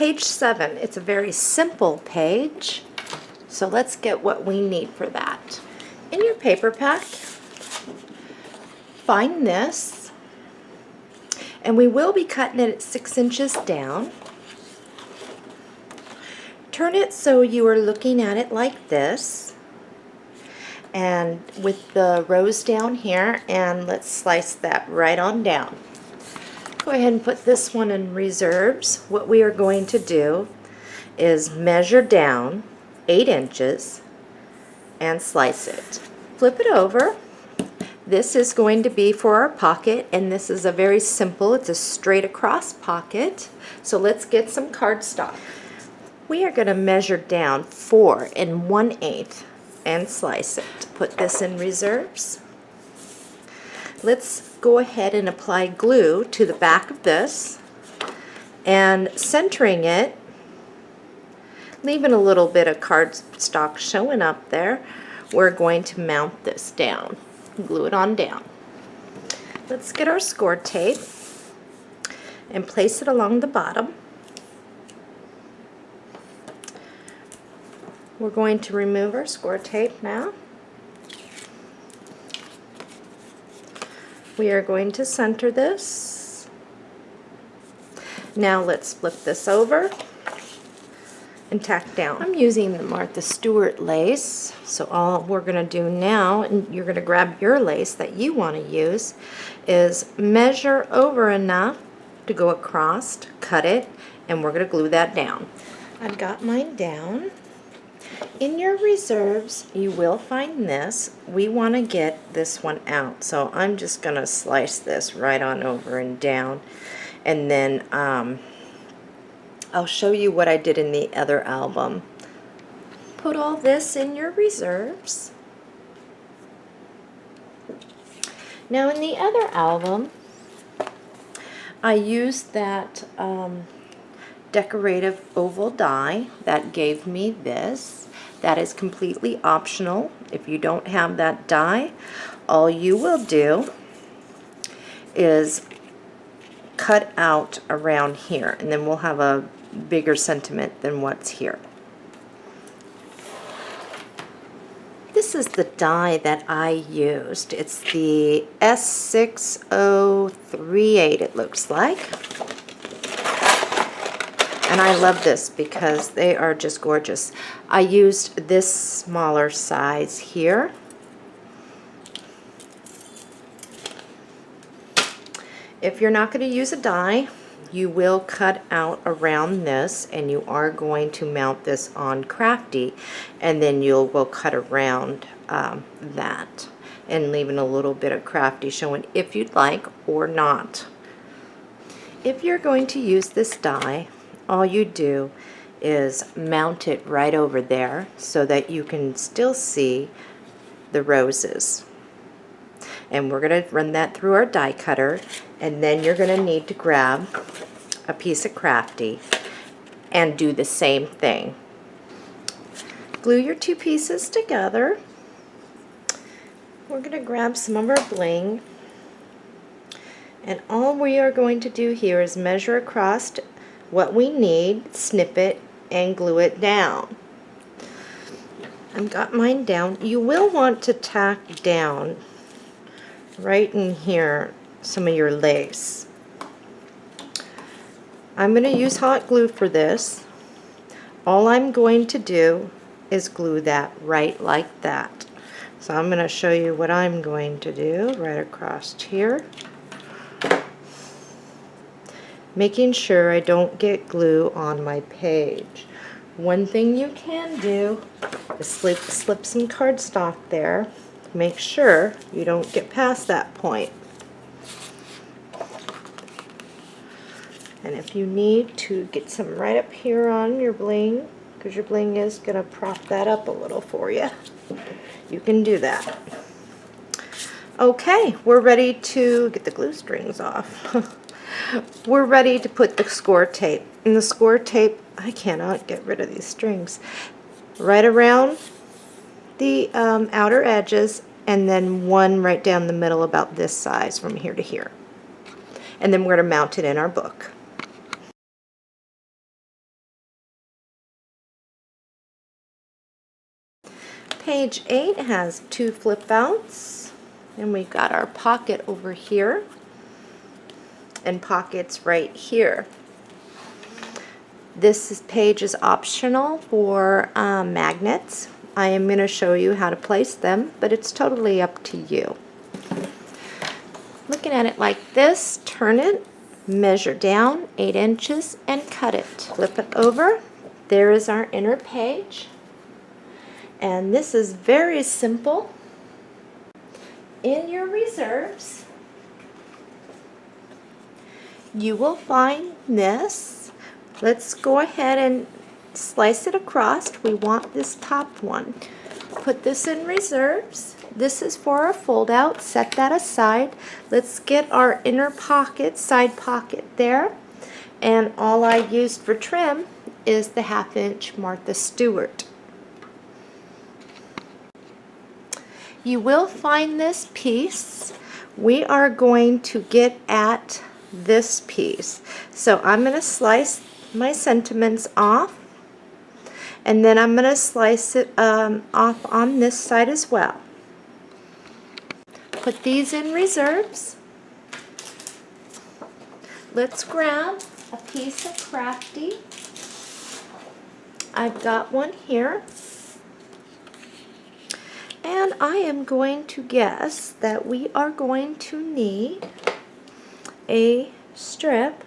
page 7. It's a very simple page. So let's get what we need for that. In your paper pack, find this. And we will be cutting it at 6 inches down. Turn it so you are looking at it like this. And with the rows down here, and let's slice that right on down. Go ahead and put this one in reserves. What we are going to do is measure down 8 inches and slice it. Flip it over. This is going to be for our pocket, and this is a very simple, it's a straight across pocket. So let's get some cardstock. We are going to measure down 4 1/8 and slice it. Put this in reserves. Let's go ahead and apply glue to the back of this, and centering it, leaving a little bit of cardstock showing up there, we're going to mount this down. Glue it on down. Let's get our score tape and place it along the bottom. We're going to remove our score tape now. We are going to center this. Now let's flip this over and tack down. I'm using the Martha Stewart lace, so all we're going to do now, and you're going to grab your lace that you want to use, is measure over enough to go across, cut it, and we're going to glue that down. I've got mine down. In your reserves, you will find this. We want to get this one out, so I'm just going to slice this right on over and down, and then I'll show you what I did in the other album. Put all this in your reserves. Now in the other album, I used that decorative oval die that gave me this. That is completely optional. If you don't have that die, all you will do is cut out around here, and then we'll have a bigger sentiment than what's here. This is the die that I used. It's the S6038, it looks like. And I love this because they are just gorgeous. I used this smaller size here. If you're not going to use a die, you will cut out around this, and you are going to mount this on Crafty, and then you will cut around that and leaving a little bit of Crafty showing if you'd like or not. If you're going to use this die, all you do is mount it right over there so that you can still see the roses. And we're going to run that through our die cutter, and then you're going to need to grab a piece of Crafty and do the same thing. Glue your two pieces together. We're going to grab some of our bling, and all we are going to do here is measure across what we need, snip it, and glue it down. I've got mine down. You will want to tack down right in here some of your lace. I'm going to use hot glue for this. All I'm going to do is glue that right like that. So I'm going to show you what I'm going to do right across here, making sure I don't get glue on my page. One thing you can do is slip some cardstock there. Make sure you don't get past that point. And if you need to get some right up here on your bling, because your bling is going to prop that up a little for you, you can do that. Okay, we're ready to get the glue strings off. We're ready to put the score tape. And the score tape, I cannot get rid of these strings. Right around the outer edges, and then one right down the middle about this size from here to here. And then we're going to mount it in our book. Page 8 has 2 flip outs, and we've got our pocket over here and pockets right here. This page is optional for magnets. I am going to show you how to place them, but it's totally up to you. Looking at it like this, turn it, measure down 8 inches, and cut it. Flip it over. There is our inner page. And this is very simple. In your reserves, you will find this. Let's go ahead and slice it across. We want this top one. Put this in reserves. This is for our fold out. Set that aside. Let's get our inner pocket, side pocket there. And all I used for trim is the 1/2 inch Martha Stewart. You will find this piece. We are going to get at this piece. So I'm going to slice my sentiments off, and then I'm going to slice it off on this side as well. Put these in reserves. Let's grab a piece of crafty. I've got one here. And I am going to guess that we are going to need a strip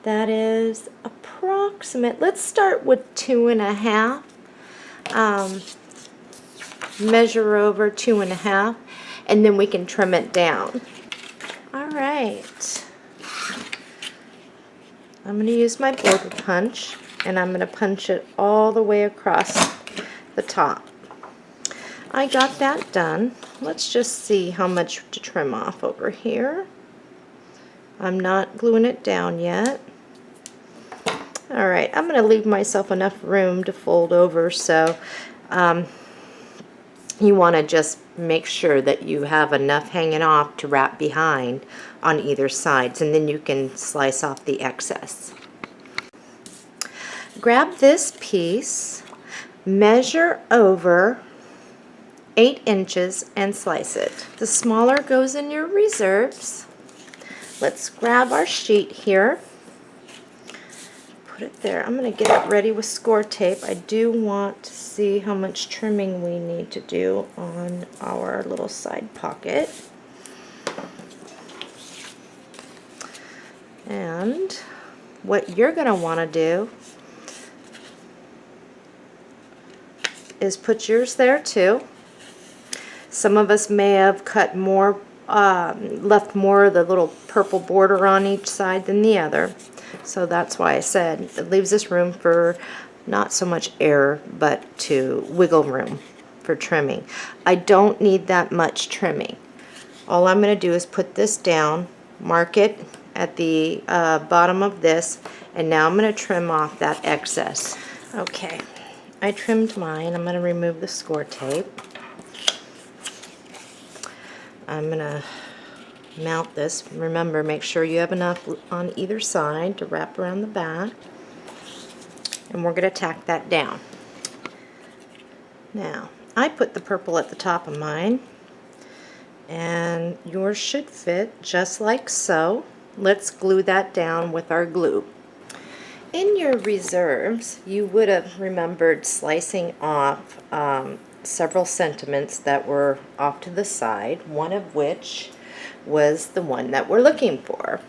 that is approximate. Let's start with 2.5. Measure over 2.5, and then we can trim it down. All right. I'm going to use my border punch, and I'm going to punch it all the way across the top. I got that done. Let's just see how much to trim off over here. I'm not gluing it down yet. Alright, I'm going to leave myself enough room to fold over, so you want to just make sure that you have enough hanging off to wrap behind on either sides, and then you can slice off the excess. Grab this piece, measure over 8 inches, and slice it. The smaller goes in your reserves. Let's grab our sheet here. Put it there. I'm going to get it ready with score tape. I do want to see how much trimming we need to do on our little side pocket. And what you're going to want to do is put yours there too. Some of us may have cut more, left more of the little purple border on each side than the other. So that's why I said it leaves us room for not so much air, but to wiggle room for trimming. I don't need that much trimming. All I'm going to do is put this down, mark it at the bottom of this, and now I'm going to trim off that excess. Okay, I trimmed mine. I'm going to remove the score tape. I'm going to mount this. Remember, make sure you have enough on either side to wrap around the back. And we're going to tack that down. Now, I put the purple at the top of mine, and yours should fit just like so. Let's glue that down with our glue. In your reserves, you would have remembered slicing off several sentiments that were off to the side, one of which was the one that we're looking for.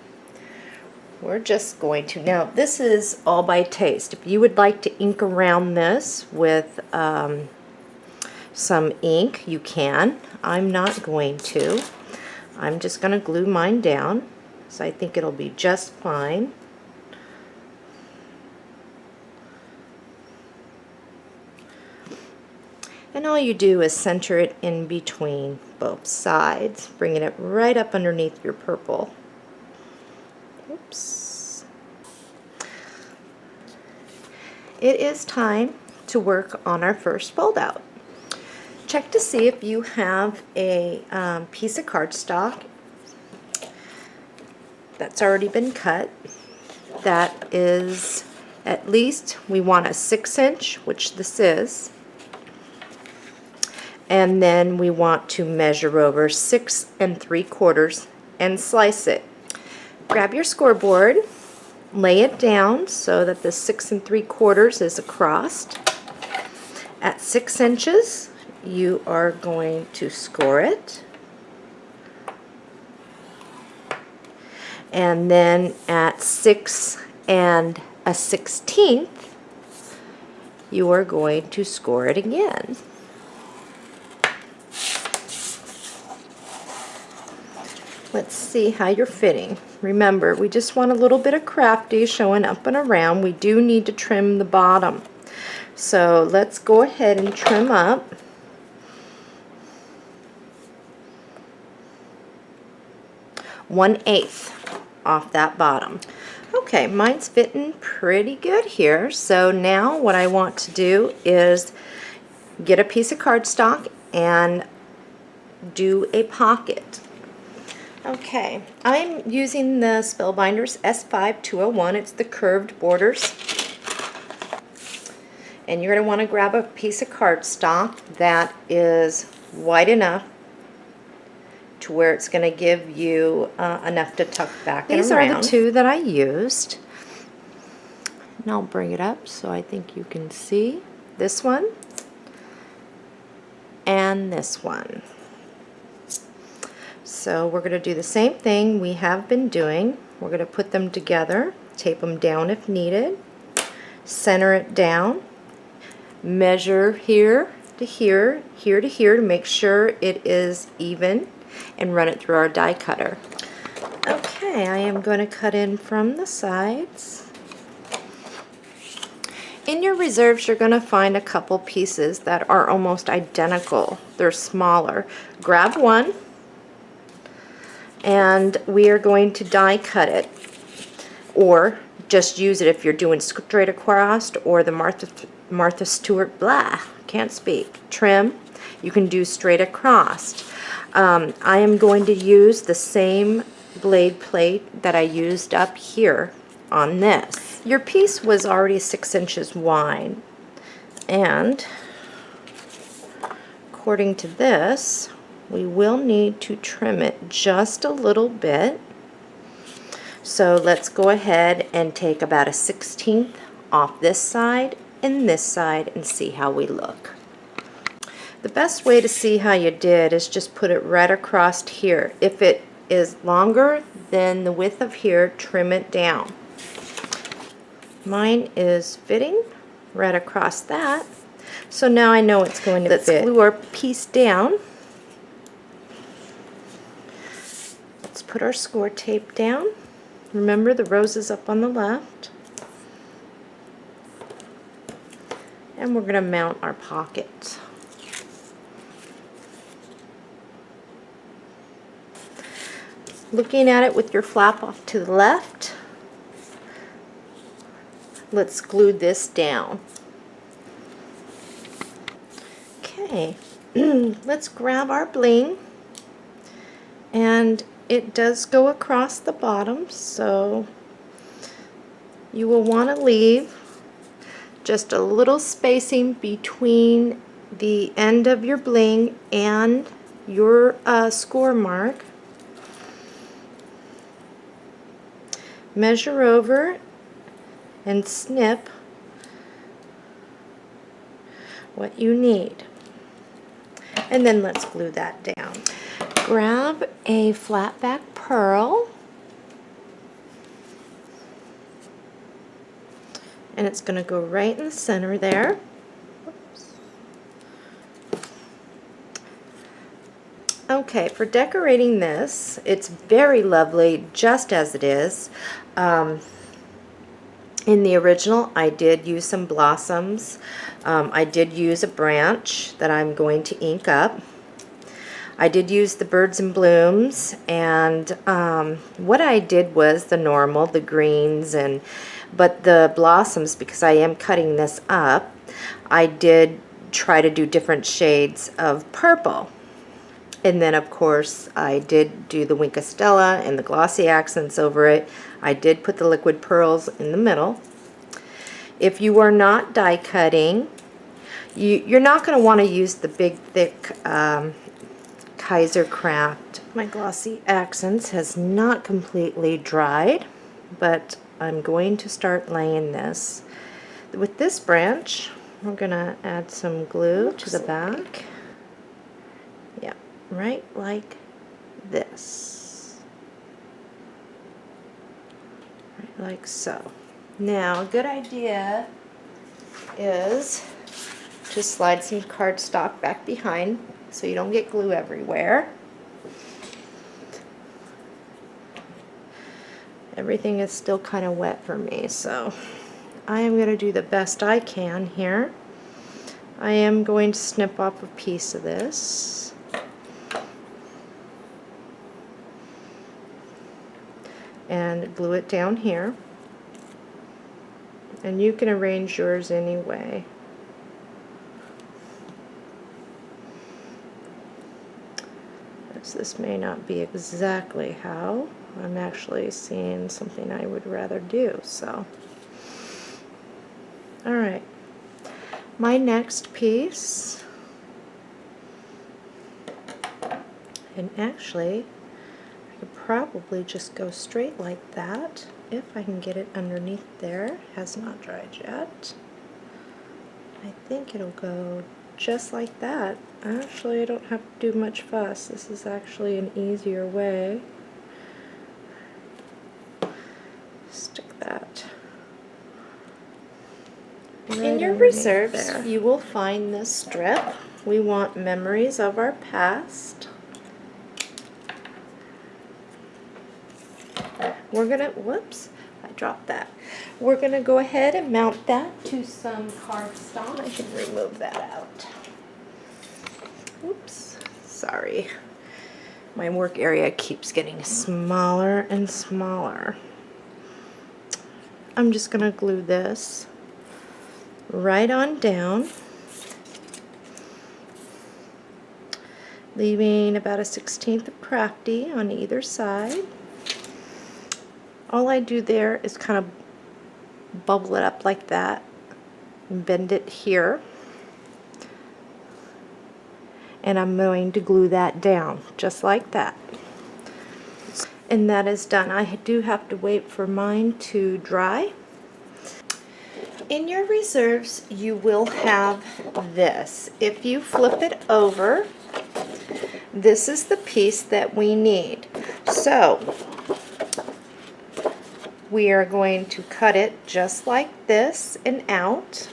We're just going to, now this is all by taste. If you would like to ink around this with some ink, you can. I'm not going to. I'm just going to glue mine down, so I think it'll be just fine. And all you do is center it in between both sides, bringing it right up underneath your purple. Oops. It is time to work on our first fold out. Check to see if you have a piece of cardstock that's already been cut. That is, at least we want a 6 inch, which this is. And then we want to measure over 6 3/4 and slice it. Grab your scoreboard, lay it down so that the 6 3/4 is across. At 6 inches, you are going to score it. And then at 6 1/16, you are going to score it again. Let's see how you're fitting. Remember, we just want a little bit of crafty showing up and around. We do need to trim the bottom. So let's go ahead and trim up. One-eighth off that bottom. Okay, mine's fitting pretty good here. So now what I want to do is get a piece of cardstock and do a pocket. Okay, I'm using the Spellbinders S5-201. It's the curved borders. And you're going to want to grab a piece of cardstock that is wide enough to where it's going to give you enough to tuck back and around. These are the two that I used. And I'll bring it up so I think you can see this one and this one. So we're going to do the same thing we have been doing. We're going to put them together, tape them down if needed, center it down, measure here to here, here to here to make sure it is even, and run it through our die cutter. Okay, I am going to cut in from the sides. In your reserves, you're going to find a couple pieces that are almost identical. They're smaller. Grab one, and we are going to die cut it, or just use it if you're doing straight across, or the Martha Stewart, can't speak, trim. You can do straight across. I am going to use the same blade plate that I used up here on this. Your piece was already 6 inches wide, and according to this, we will need to trim it just a little bit. So let's go ahead and take about a 1/16 off this side and this side and see how we look. The best way to see how you did is just put it right across here. If it is longer than the width of here, trim it down. Mine is fitting right across that. So now I know it's going to fit. Let's glue our piece down. Let's put our score tape down. Remember, the rose is up on the left. And we're going to mount our pocket. Looking at it with your flap off to the left, let's glue this down. Okay, let's grab our bling, and it does go across the bottom, so you will want to leave just a little spacing between the end of your bling and your score mark. Measure over and snip what you need. And then let's glue that down. Grab a flat back pearl, and it's going to go right in the center there. Oops. Okay, for decorating this, it's very lovely just as it is. In the original, I did use some blossoms. I did use a branch that I'm going to ink up. I did use the birds and blooms, and what I did was the normal, the greens, but the blossoms, because I am cutting this up, I did try to do different shades of purple. And then, of course, I did do the Wink of Stella and the glossy accents over it. I did put the liquid pearls in the middle. If you are not die cutting, You're not going to want to use the big, thick Kaiser Craft. My glossy accents has not completely dried, but I'm going to start laying this. With this branch, we're going to add some glue to the back. Yeah, right like this. Right like so. Now, a good idea is to slide some cardstock back behind so you don't get glue everywhere. Everything is still kind of wet for me, so I am going to do the best I can here. I am going to snip off a piece of this. And glue it down here. And you can arrange yours anyway. This may not be exactly how. I'm actually seeing something I would rather do, so. Alright. My next piece, and actually, I could probably just go straight like that if I can get it underneath there. It has not dried yet. I think it'll go just like that. Actually, I don't have to do much fuss. This is actually an easier way. Stick that right in your reserves there. You will find this strip. We want memories of our past. We're gonna, whoops, I dropped that. We're gonna go ahead and mount that to some cardstock. I should remove that out. Oops, sorry. My work area keeps getting smaller and smaller. I'm just gonna glue this right on down, leaving about a 1/16 of crafty on either side. All I do there is kind of bubble it up like that and bend it here. And I'm going to glue that down just like that. And that is done. I do have to wait for mine to dry. In your reserves, you will have this. If you flip it over, this is the piece that we need. So we are going to cut it just like this and out.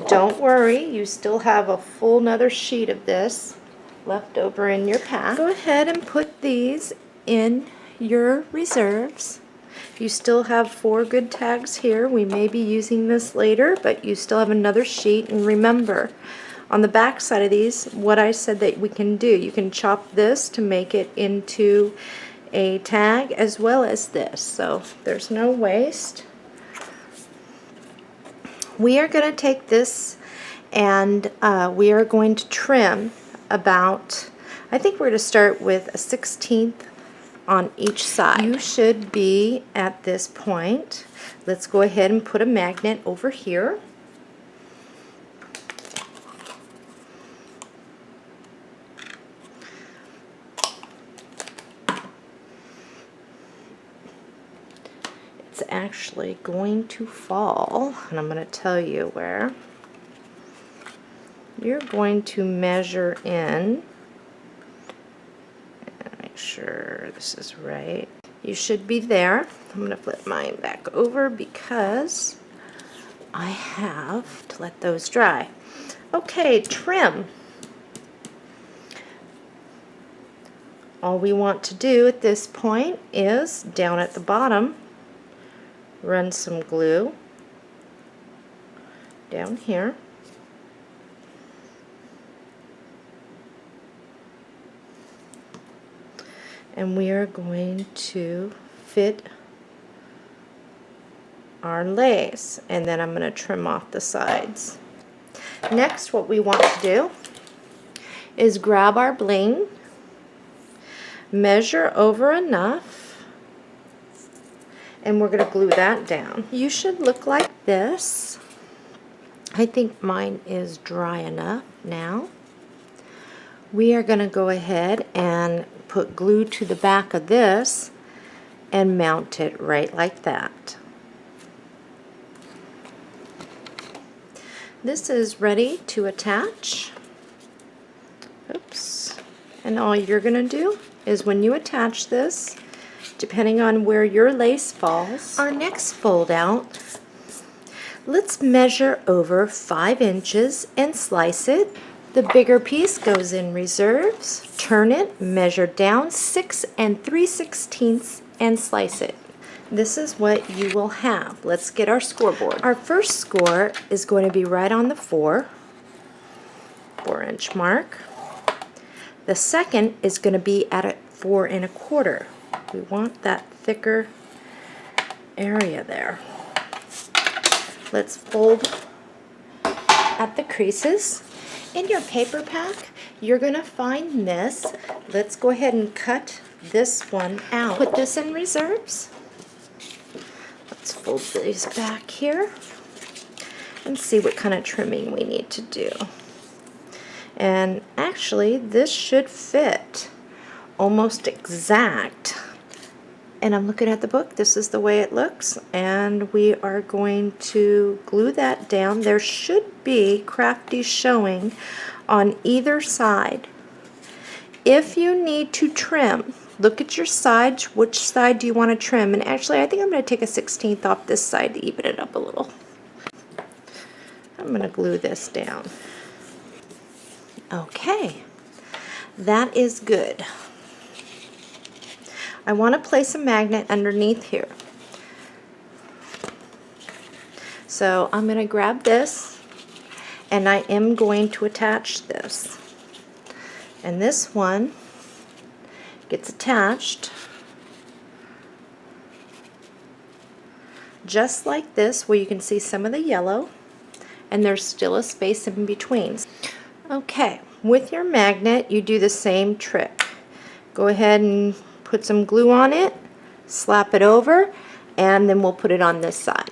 Don't worry, you still have a full another sheet of this left over in your pack. Go ahead and put these in your reserves. You still have 4 good tags here. We may be using this later, but you still have another sheet. And remember, on the back side of these, what I said that we can do, you can chop this to make it into a tag as well as this, so there's no waste. We are going to take this and we are going to trim about, I think we're going to start with a 1/16 on each side. You should be at this point. Let's go ahead and put a magnet over here. It's actually going to fall, and I'm going to tell you where. You're going to measure in and make sure this is right. You should be there. I'm going to flip mine back over because I have to let those dry. Okay, trim. All we want to do at this point is down at the bottom, run some glue down here. And we are going to fit our lace, and then I'm going to trim off the sides. Next, what we want to do is grab our bling, measure over enough, and we're going to glue that down. You should look like this. I think mine is dry enough now. We are going to go ahead and put glue to the back of this and mount it right like that. This is ready to attach. Oops. And all you're going to do is when you attach this, depending on where your lace falls, our next fold out, let's measure over 5 inches and slice it. The bigger piece goes in reserves. Turn it, measure down 6 3/16 and slice it. This is what you will have. Let's get our scoreboard. Our first score is going to be right on the 4-inch mark. The second is going to be at a 4 1/4. We want that thicker area there. Let's fold at the creases. In your paper pack, you're going to find this. Let's go ahead and cut this one out. Put this in reserves. Let's fold these back here and see what kind of trimming we need to do. And actually, this should fit almost exact. And I'm looking at the book. This is the way it looks. And we are going to glue that down. There should be Crafty showing on either side. If you need to trim, look at your sides. Which side do you want to trim? And actually, I think I'm going to take a 1/16 off this side to even it up a little. I'm going to glue this down. Okay, that is good. I want to place a magnet underneath here. So I'm going to grab this and I am going to attach this. And this one gets attached just like this, where you can see some of the yellow and there's still a space in between. Okay, with your magnet you do the same trick. Go ahead and put some glue on it, slap it over, and then we'll put it on this side.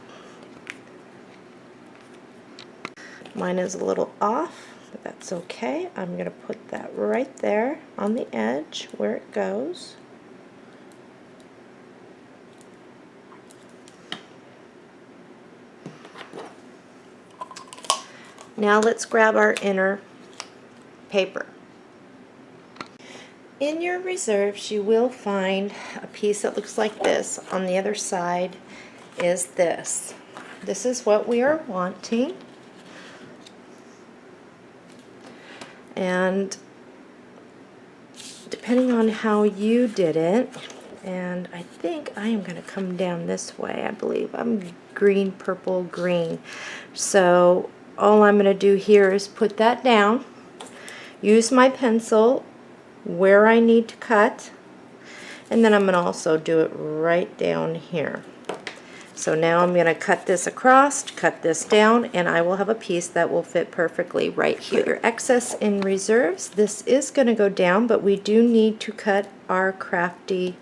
Mine is a little off, but that's okay. I'm going to put that right there on the edge where it goes. Now let's grab our inner paper. In your reserves, you will find a piece that looks like this. On the other side is this. This is what we are wanting. And depending on how you did it, and I think I am going to come down this way, I believe. I'm green, purple, green. So all I'm going to do here is put that down, use my pencil where I need to cut, and then I'm going to also do it right down here. So now I'm going to cut this across, cut this down, and I will have a piece that will fit perfectly right here. Put your excess in reserves. This is going to go down, but we do need to cut our Crafty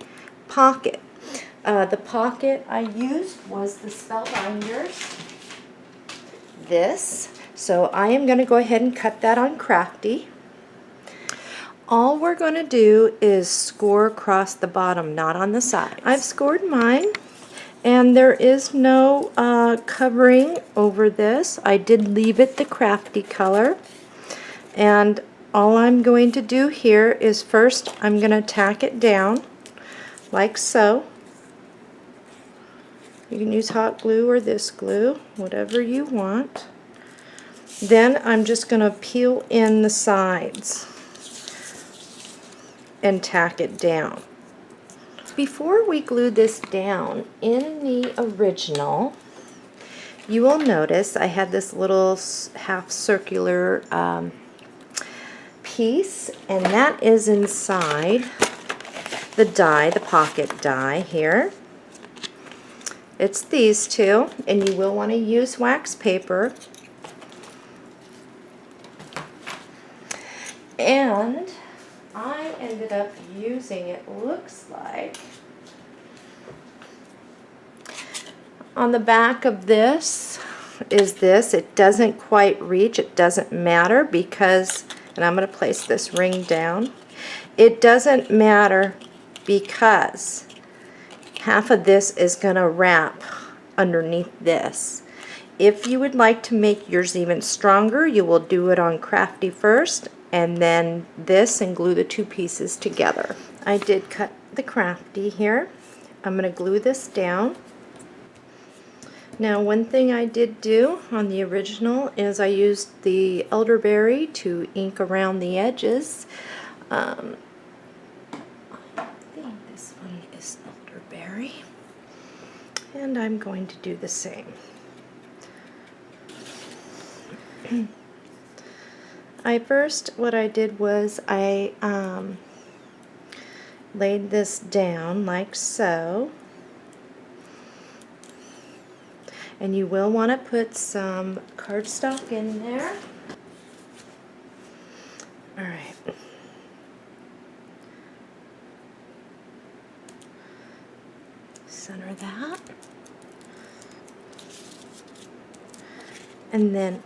pocket. The pocket I used was the Spellbinders. This. So I am going to go ahead and cut that on Crafty. All we're going to do is score across the bottom, not on the side. I've scored mine, and there is no covering over this. I did leave it the Crafty color, and all I'm going to do here is first I'm going to tack it down like so. You can use hot glue or this glue, whatever you want. Then I'm just going to peel in the sides and tack it down. Before we glue this down, in the original, you will notice I had this little half circular piece, and that is inside the die, the pocket die here. It's these two, and you will want to use wax paper. And I ended up using, it looks like, on the back of this, is this. It doesn't quite reach. It doesn't matter because, and I'm going to place this ring down. It doesn't matter because half of this is going to wrap underneath this. If you would like to make yours even stronger, you will do it on Crafty first and then this and glue the two pieces together. I did cut the Crafty here. I'm going to glue this down. Now, one thing I did do on the original is I used the elderberry to ink around the edges. I think this one is elderberry. And I'm going to do the same. What I did was I laid this down like so. And you will want to put some cardstock in there. All right. Center that. And then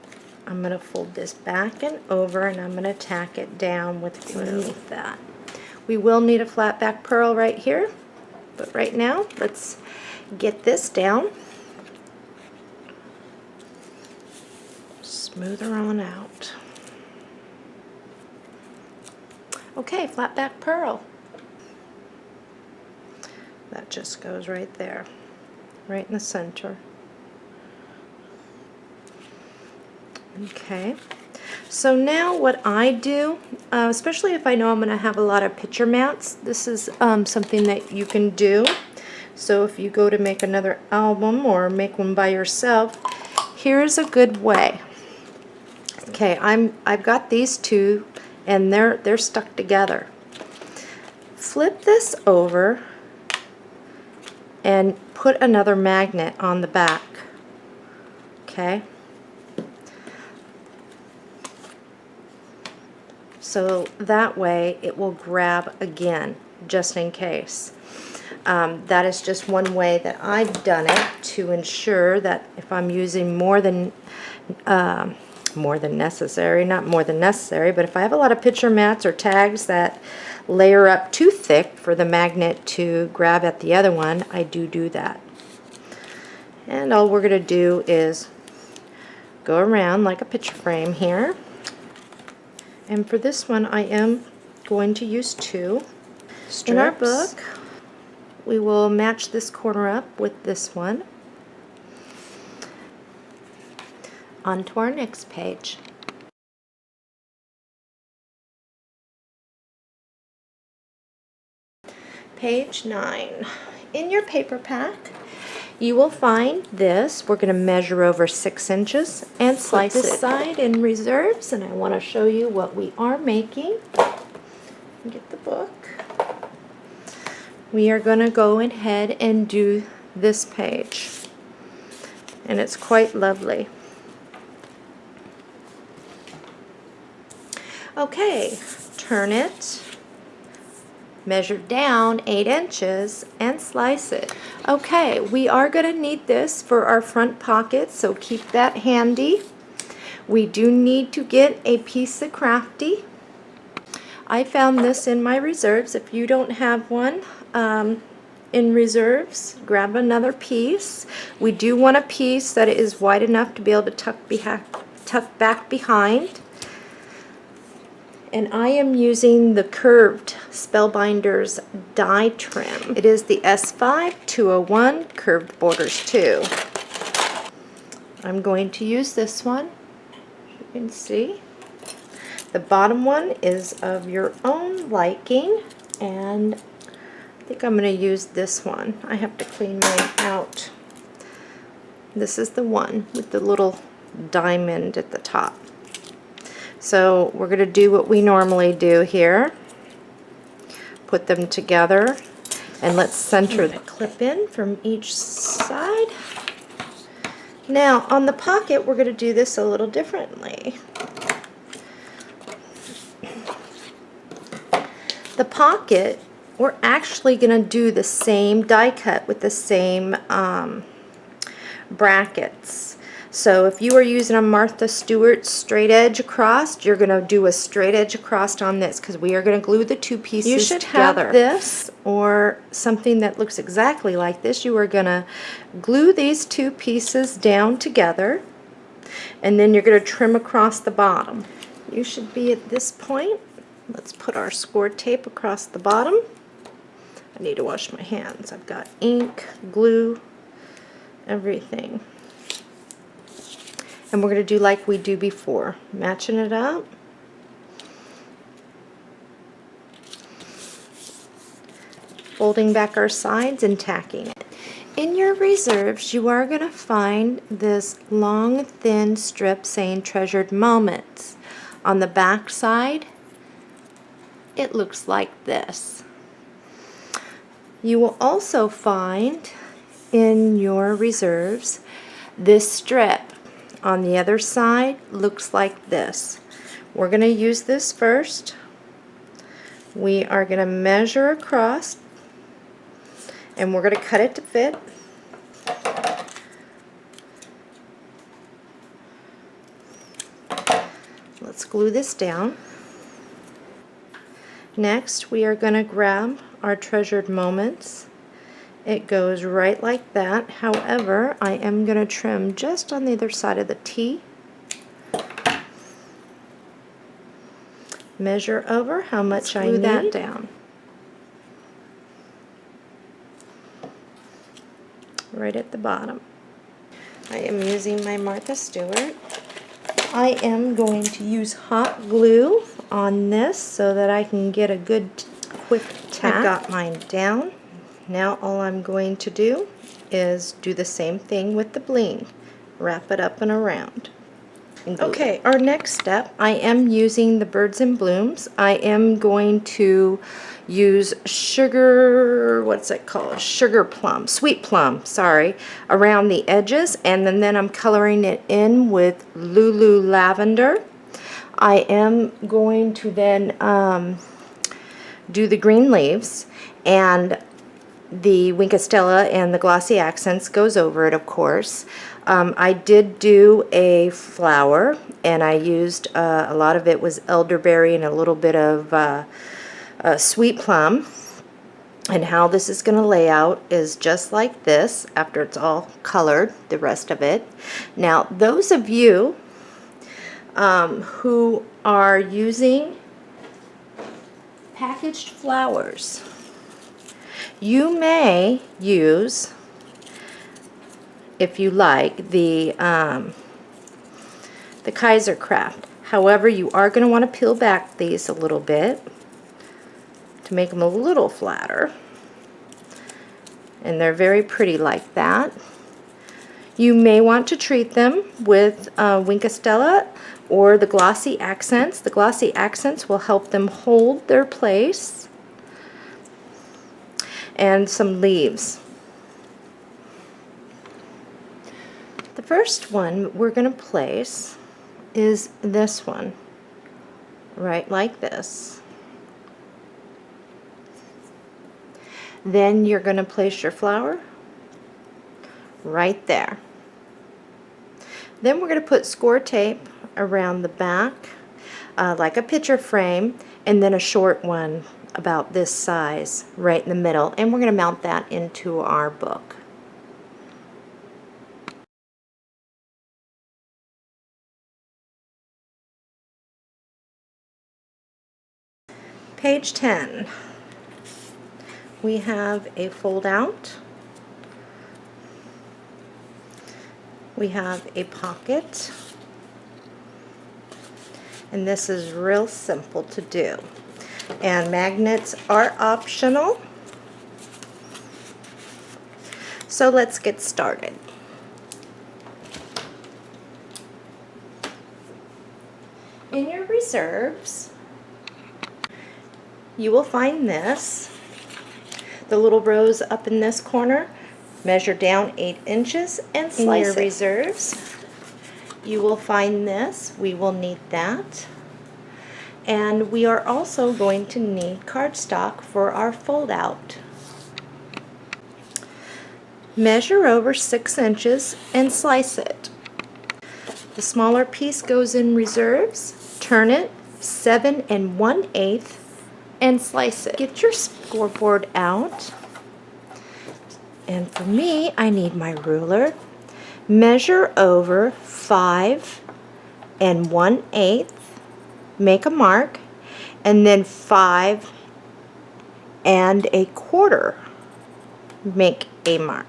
I'm going to fold this back and over and I'm going to tack it down with glue underneath that. We will need a flat back pearl right here, but right now let's get this down. Smooth her on out. Okay, flat back pearl. That just goes right there, right in the center. Okay, so now what I do, especially if I know I'm going to have a lot of picture mounts, this is something that you can do. So if you go to make another album or make one by yourself, here's a good way. Okay, I've got these two and they're stuck together. Flip this over and put another magnet on the back. Okay. So that way it will grab again, just in case. That is just one way that I've done it to ensure that if I'm using more than necessary, not more than necessary, but if I have a lot of picture mats or tags that layer up too thick for the magnet to grab at the other one, I do that. And all we're going to do is go around like a picture frame here. And for this one, I am going to use two strips. In our book, we will match this corner up with this one. On to our next page. Page 9. In your paper pack, you will find this. We're going to measure over 6 inches and slice this side in reserves, and I want to show you what we are making. Get the book. We are going to go ahead and do this page, and it's quite lovely. Okay, turn it, measure down 8 inches, and slice it. Okay, we are going to need this for our front pocket, so keep that handy. We do need to get a piece of Crafty. I found this in my reserves. If you don't have one in reserves, grab another piece. We do want a piece that is wide enough to be able to tuck back behind. And I am using the curved Spellbinders die trim. It is the S5-201 curved borders 2. I'm going to use this one. You can see the bottom one is of your own liking, and I think I'm going to use this one. I have to clean mine out. This is the one with the little diamond at the top. So we're going to do what we normally do here. Put them together, and let's center the clip in from each side. Now on the pocket, we're going to do this a little differently. The pocket, we're actually going to do the same die cut with the same brackets. So if you are using a Martha Stewart straight edge across, you're going to do a straight edge across on this because we are going to glue the two pieces You should together. have This or something that looks exactly like this. You are going to glue these two pieces down together, and then you're going to trim across the bottom. You should be at this point. Let's put our score tape across the bottom. I need to wash my hands. I've got ink, glue, everything. And we're going to do like we do before, matching it up. Folding back our sides and tacking it. In your reserves, you are going to find this long, thin strip saying Treasured Moments. On the back side, it looks like this. You will also find in your reserves this strip. On the other side looks like this. We're going to use this first. We are going to measure across and we're going to cut it to fit. Let's glue this down. Next we are going to grab our Treasured Moments. It goes right like that. However, I am going to trim just on the other side of the T. Measure over how much I need. That down. Right at the bottom. I am using my Martha Stewart. I am going to use hot glue on this so that I can get a good quick tack. I've got mine down. Now all I'm going to do is do the same thing with the bling. Wrap it up and around. Okay, our next step, I am using the Birds and Blooms. I am going to use sugar, what's it called? Sugar plum, sweet plum, sorry, around the edges, and then I'm coloring it in with Lulu Lavender. I am going to then do the green leaves, and the Winkastella and the glossy accents goes over it, of course. I did do a flower, and I used a lot of it was elderberry and a little bit of sweet plum. And how this is going to lay out is just like this after it's all colored, the rest of it. Now, those of you who are using packaged flowers, you may use, if you like, the Kaiser Craft. However, you are going to want to peel back these a little bit to make them a little flatter. And they're very pretty like that. You may want to treat them with Winkastella or the glossy accents. The glossy accents will help them hold their place. And some leaves. The first one we're going to place is this one, right like this. Then you're going to place your flower right there. Then we're going to put score tape around the back, like a picture frame, and then a short one about this size right in the middle, and we're going to mount that into our book. Page 10. We have a fold out. We have a pocket. And this is real simple to do. And magnets are optional. So let's get started. In your reserves, you will find this. The little rose up in this corner, measure down 8 inches and slice it. In your reserves, you will find this. We will need that. And we are also going to need cardstock for our fold out. Measure over 6 inches and slice it. The smaller piece goes in reserves. Turn it 7 1/8 and slice it. Get your scoreboard out. And for me, I need my ruler. Measure over 5 1/8. Make a mark. And then 5 1/4. Make a mark.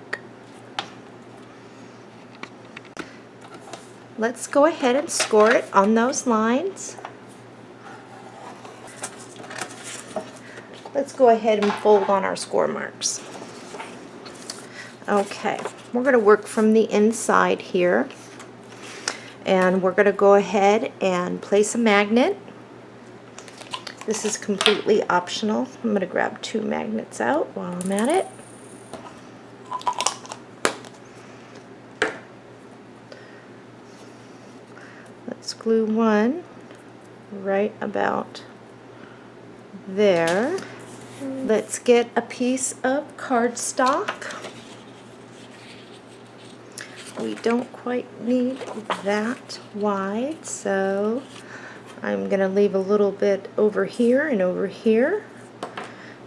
Let's go ahead and score it on those lines. Let's go ahead and fold on our score marks. Okay, we're going to work from the inside here. And we're going to go ahead and place a magnet. This is completely optional. I'm going to grab 2 magnets out while I'm at it. Let's glue one right about there. Let's get a piece of cardstock. We don't quite need that wide, so I'm going to leave a little bit over here and over here,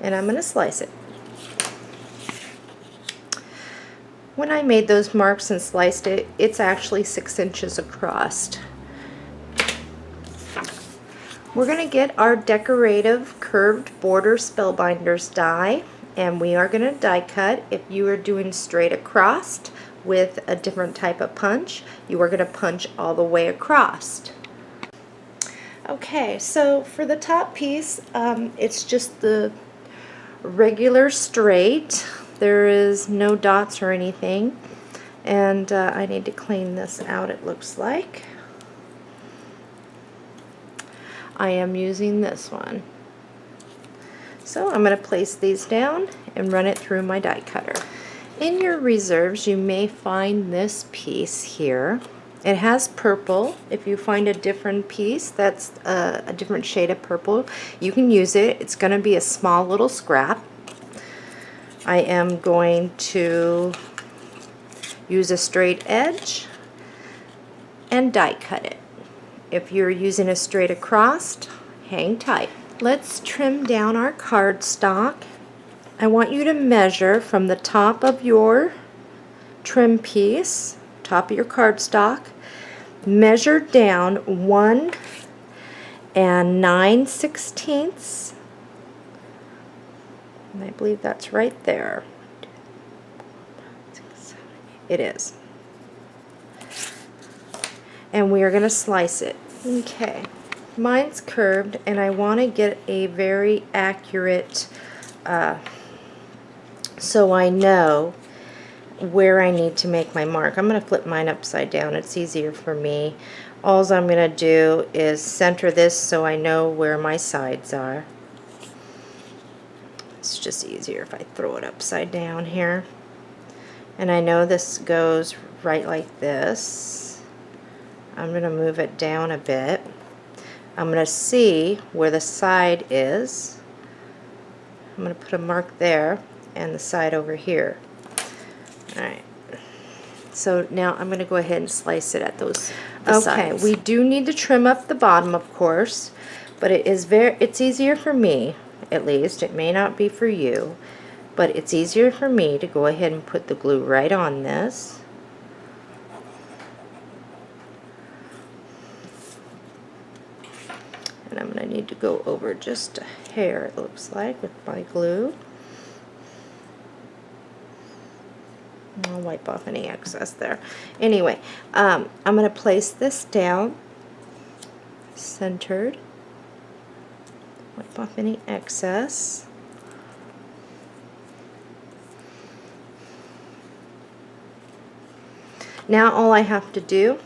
and I'm going to slice it. When I made those marks and sliced it, it's actually 6 inches across. We're going to get our decorative curved border spellbinders die, and we are going to die cut. If you are doing straight across with a different type of punch, you are going to punch all the way across. Okay, so for the top piece, it's just the regular straight. There is no dots or anything, and I need to clean this out, it looks like. I am using this one. So I'm going to place these down and run it through my die cutter. In your reserves, you may find this piece here. It has purple. If you find a different piece that's a different shade of purple, you can use it. It's going to be a small little scrap. I am going to use a straight edge and die cut it. If you're using a straight across, hang tight. Let's trim down our cardstock. I want you to measure from the top of your trim piece, top of your cardstock, measure down 1 9/16. And I believe that's right there. It is. And we are going to slice it. Okay, mine's curved, and I want to get a very accurate, so I know where I need to make my mark. I'm going to flip mine upside down. It's easier for me. All I'm going to do is center this so I know where my sides are. It's just easier if I throw it upside down here. And I know this goes right like this. I'm going to move it down a bit. I'm going to see where the side is. I'm going to put a mark there and the side over here. Alright, so now I'm going to go ahead and slice it at those sides. Okay, we do need to trim up the bottom, of course, but it's easier for me, at least. It may not be for you, but it's easier for me to go ahead and put the glue right on this. And I'm going to need to go over just a hair, it looks like, with my glue. I'll wipe off any excess there. Anyway, I'm going to place this down, centered. Wipe off any excess. Now all I have to do,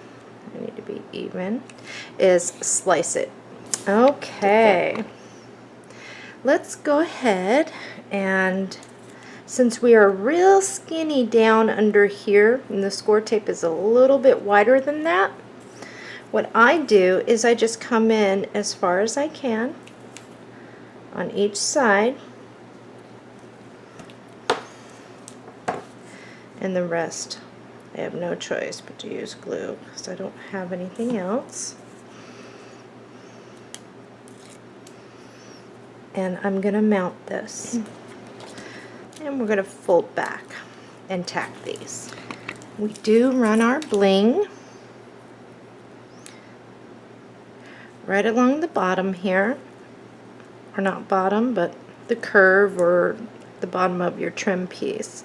I need to be even, is slice it. Okay. Let's go ahead, and since we are real skinny down under here, and the score tape is a little bit wider than that, what I do is I just come in as far as I can on each side, and the rest I have no choice but to use glue because I don't have anything else. And I'm going to mount this. And we're going to fold back and tack these. We do run our bling right along the bottom here, or not bottom, but the curve or the bottom of your trim piece,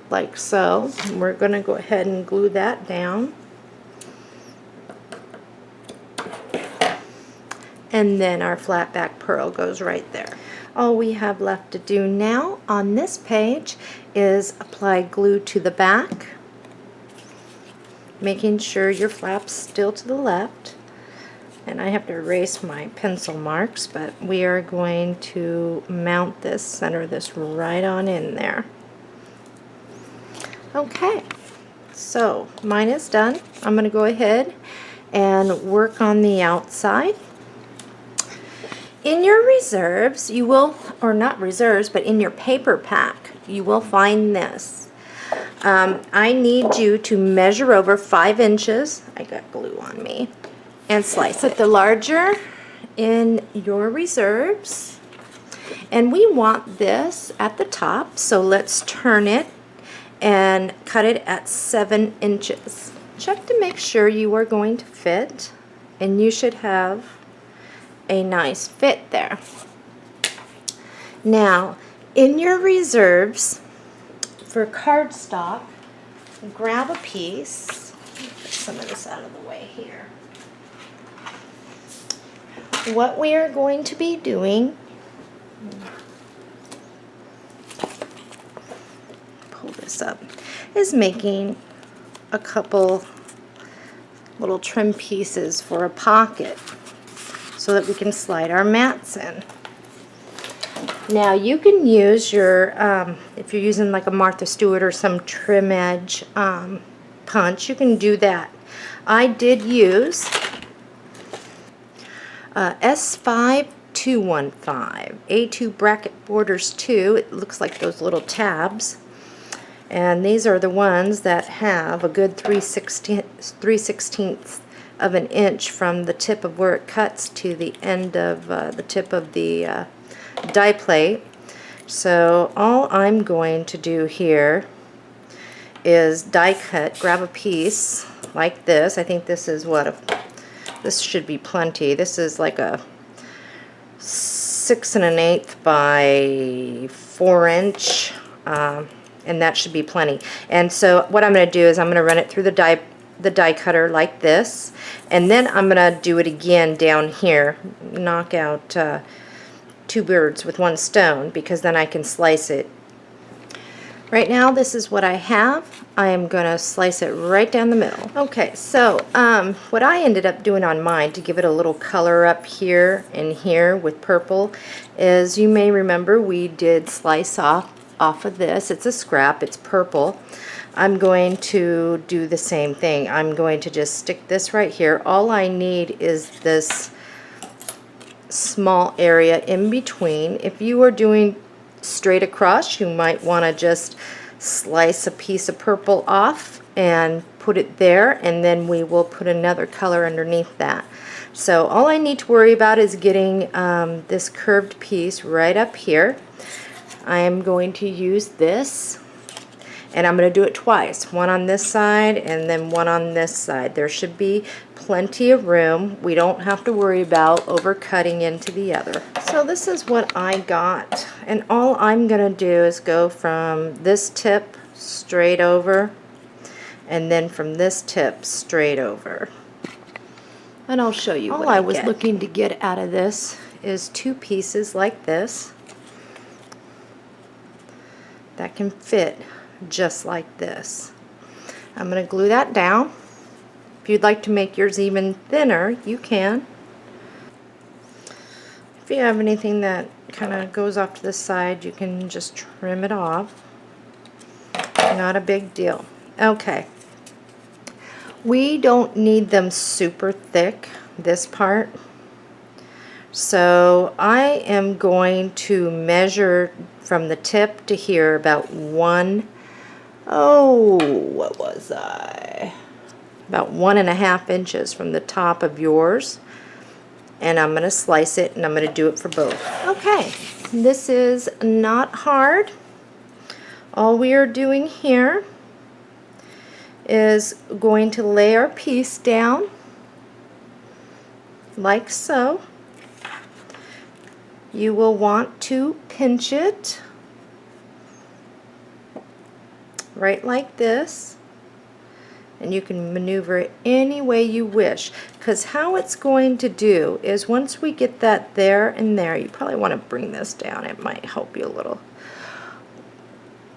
like so. And we're going to go ahead and glue that down. And then our flat back pearl goes right there. All we have left to do now on this page is apply glue to the back, making sure your flap's still to the left. And I have to erase my pencil marks, but we are going to mount this, center this right on in there. Okay, so mine is done. I'm going to go ahead and work on the outside. In your reserves, you will, or not reserves, but in your paper pack, you will find this. I need you to measure over 5 inches. I got glue on me. And slice it. Put the larger in your reserves. And we want this at the top, so let's turn it and cut it at 7 inches. Check to make sure you are going to fit, and you should have a nice fit there. Now, in your reserves, for cardstock, grab a piece. Put some of this out of the way here. What we are going to be doing, pull this up, is making a couple little trim pieces for a pocket so that we can slide our mats in. Now you can use your, if you're using like a Martha Stewart or some trim edge punch, you can do that. I did use S5215 A2 bracket borders 2. It looks like those little tabs. And these are the ones that have a good 3/16 of an inch from the tip of where it cuts to the end of the tip of the die plate. So all I'm going to do here is die cut, grab a piece like this. I think this is this should be plenty. This is like a 6 1/8 by 4 inch, and that should be plenty. And so what I'm going to do is I'm going to run it through the die cutter like this, and then I'm going to do it again down here, knock out 2 birds with 1 stone, because then I can slice it. Right now this is what I have. I am going to slice it right down the middle. Okay, so what I ended up doing on mine to give it a little color up here and here with purple is, you may remember we did slice off of this. It's a scrap, it's purple. I'm going to do the same thing. I'm going to just stick this right here. All I need is this small area in between. If you are doing straight across, you might want to just slice a piece of purple off and put it there, and then we will put another color underneath that. So all I need to worry about is getting this curved piece right up here. I am going to use this, and I'm going to do it twice, one on this side and then one on this side. There should be plenty of room. We don't have to worry about over cutting into the other. So this is what I got, and all I'm going to do is go from this tip straight over, and then from this tip straight over. And I'll show you what I was looking to get out of this is 2 pieces like this that can fit just like this. I'm going to glue that down. If you'd like to make yours even thinner, you can. If you have anything that kind of goes off to the side, you can just trim it off. Not a big deal. Okay. We don't need them super thick, this part. So I am going to measure from the tip to here about 1 oh, what was I? About 1.5 inches from the top of yours. And I'm going to slice it, and I'm going to do it for both. Okay, this is not hard. All we are doing here is going to lay our piece down like so. You will want to pinch it right like this, and you can maneuver it any way you wish, because how it's going to do is once we get that there and there, you probably want to bring this down, it might help you a little.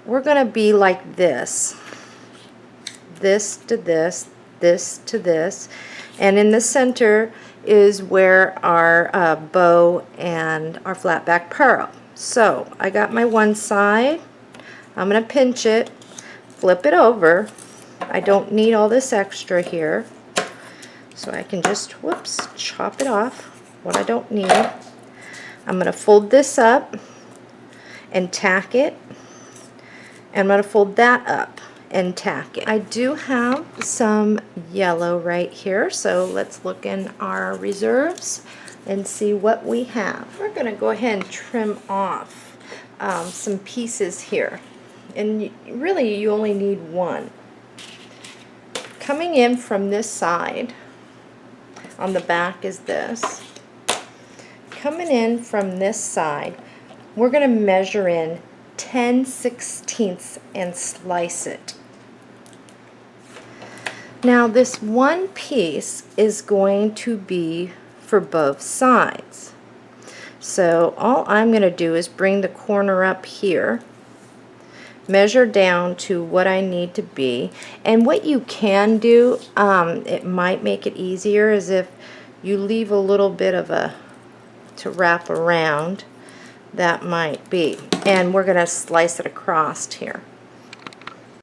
We're going to be like this to this, this to this, and in the center is where our bow and our flat back pearl. So I got my one side, I'm going to pinch it, flip it over. I don't need all this extra here, so I can just, whoops, chop it off what I don't need. I'm going to fold this up and tack it, and I'm going to fold that up and tack it. I do have some yellow right here, so let's look in our reserves and see what we have. We're going to go ahead and trim off some pieces here, and really you only need one. Coming in from this side, on the back is this. Coming in from this side, we're going to measure in 10/16 and slice it. Now this one piece is going to be for both sides. So all I'm going to do is bring the corner up here, measure down to what I need to be, and what you can do, it might make it easier, is if you leave a little bit of a to wrap around, that might be, and we're going to slice it across here.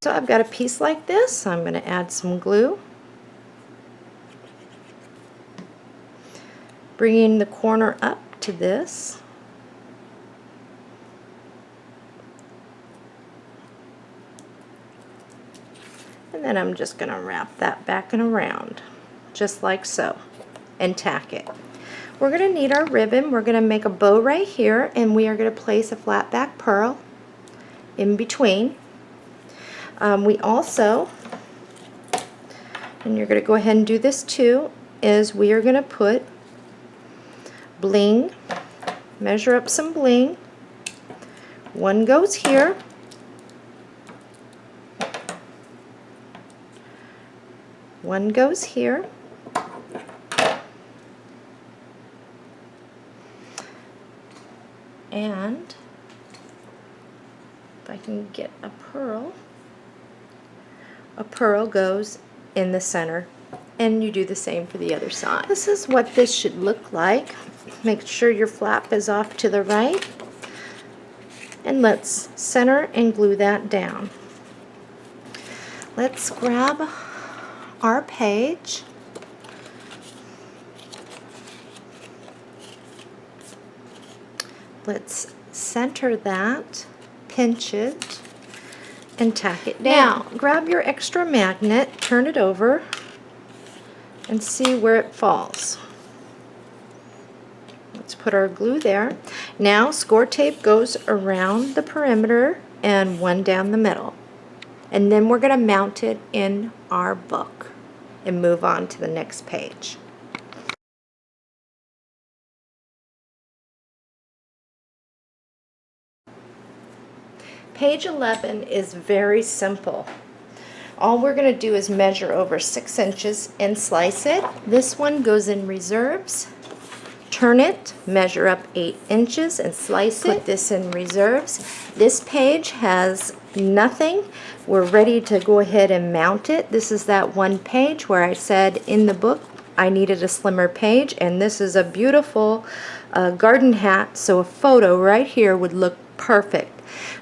So I've got a piece like this. I'm going to add some glue, bringing the corner up to this. And then I'm just going to wrap that back and around, just like so, and tack it. We're going to need our ribbon. We're going to make a bow right here, and we are going to place a flat back pearl in between. We also, and you're going to go ahead and do this too, is we are going to put bling, measure up some bling. One goes here. One goes here. And if I can get a pearl goes in the center, and you do the same for the other side. This is what this should look like. Make sure your flap is off to the right, and let's center and glue that down. Let's grab our page. Let's center that, pinch it, and tack it down. Now, grab your extra magnet, turn it over, and see where it falls. Let's put our glue there. Now, score tape goes around the perimeter and one down the middle. And then we're going to mount it in our book and move on to the next page. Page 11 is very simple. All we're going to do is measure over 6 inches and slice it. This one goes in reserves. Turn it, measure up 8 inches and slice it. Put this in reserves. This page has nothing. We're ready to go ahead and mount it. This is that one page where I said in the book I needed a slimmer page, and this is a beautiful garden hat, so a photo right here would look perfect.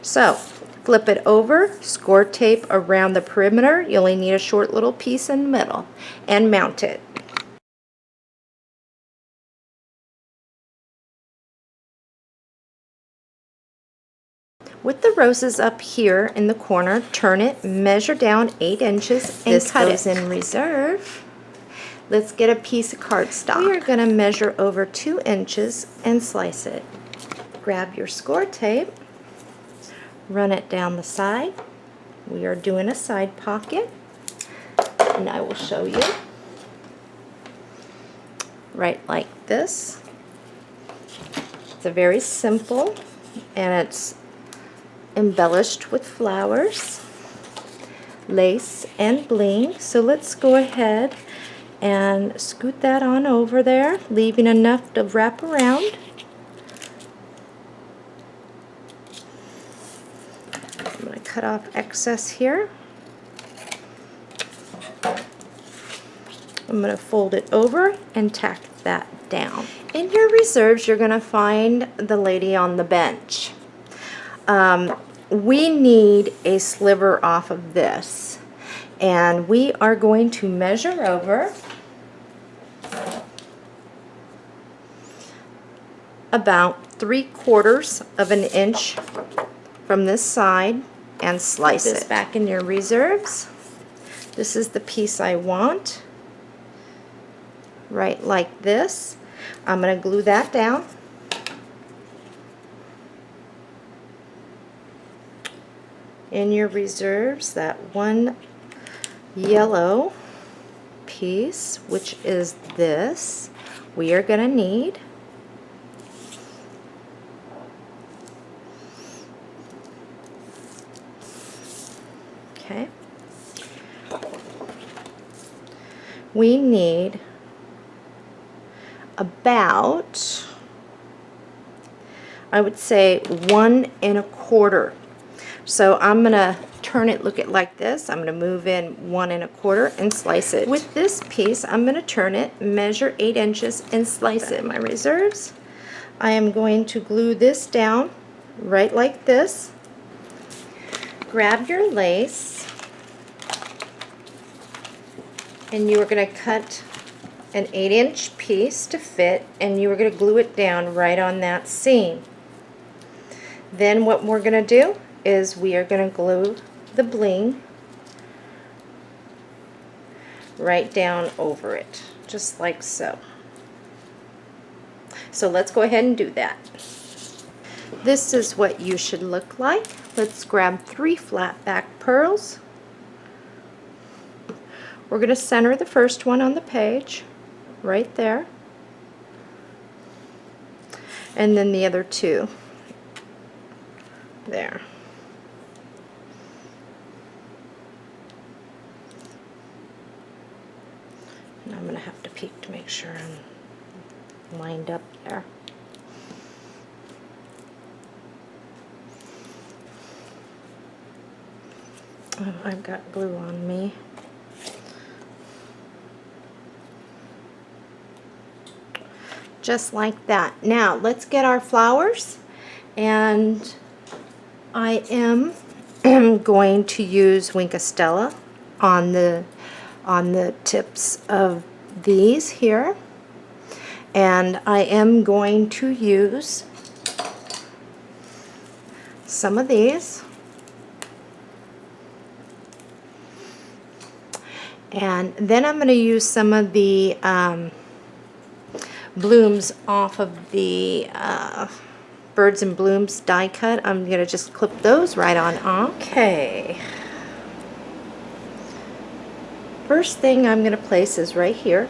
So flip it over, score tape around the perimeter. You only need a short little piece in the middle, and mount it. With the roses up here in the corner, turn it, measure down 8 inches, and cut it. This goes in reserve. Let's get a piece of cardstock. We are going to measure over 2 inches and slice it. Grab your score tape, run it down the side. We are doing a side pocket, and I will show you. Right like this. It's a very simple, and it's embellished with flowers, lace, and bling. So let's go ahead and scoot that on over there, leaving enough to wrap around. I'm going to cut off excess here. I'm going to fold it over and tack that down. In your reserves, you're going to find the lady on the bench. We need a sliver off of this, and we are going to measure over about 3/4 of an inch from this side and slice it. Back in your reserves. This is the piece I want, right like this. I'm going to glue that down. In your reserves, that one yellow piece, which is this, we are going to need. Okay. We need about, I would say, 1 1/4. So I'm going to turn it, look at like this. I'm going to move in 1 1/4 and slice it. With this piece, I'm going to turn it, measure 8 inches, and slice it. In my reserves, I am going to glue this down right like this. Grab your lace, and you are going to cut an 8-inch piece to fit, and you are going to glue it down right on that seam. Then what we're going to do is we are going to glue the bling right down over it, just like so. So let's go ahead and do that. This is what you should look like. Let's grab 3 flat back pearls. We're going to center the first one on the page, right there, and then the other 2 there. And I'm going to have to peek to make sure I'm lined up there. Oh, I've got glue on me. Just like that. Now let's get our flowers, and I am going to use Winkostella on the tips of these here, and I am going to use some of these, and then I'm going to use some of the blooms off of the Birds and Blooms die cut. I'm going to just clip those right on off. Okay. First thing I'm going to place is right here.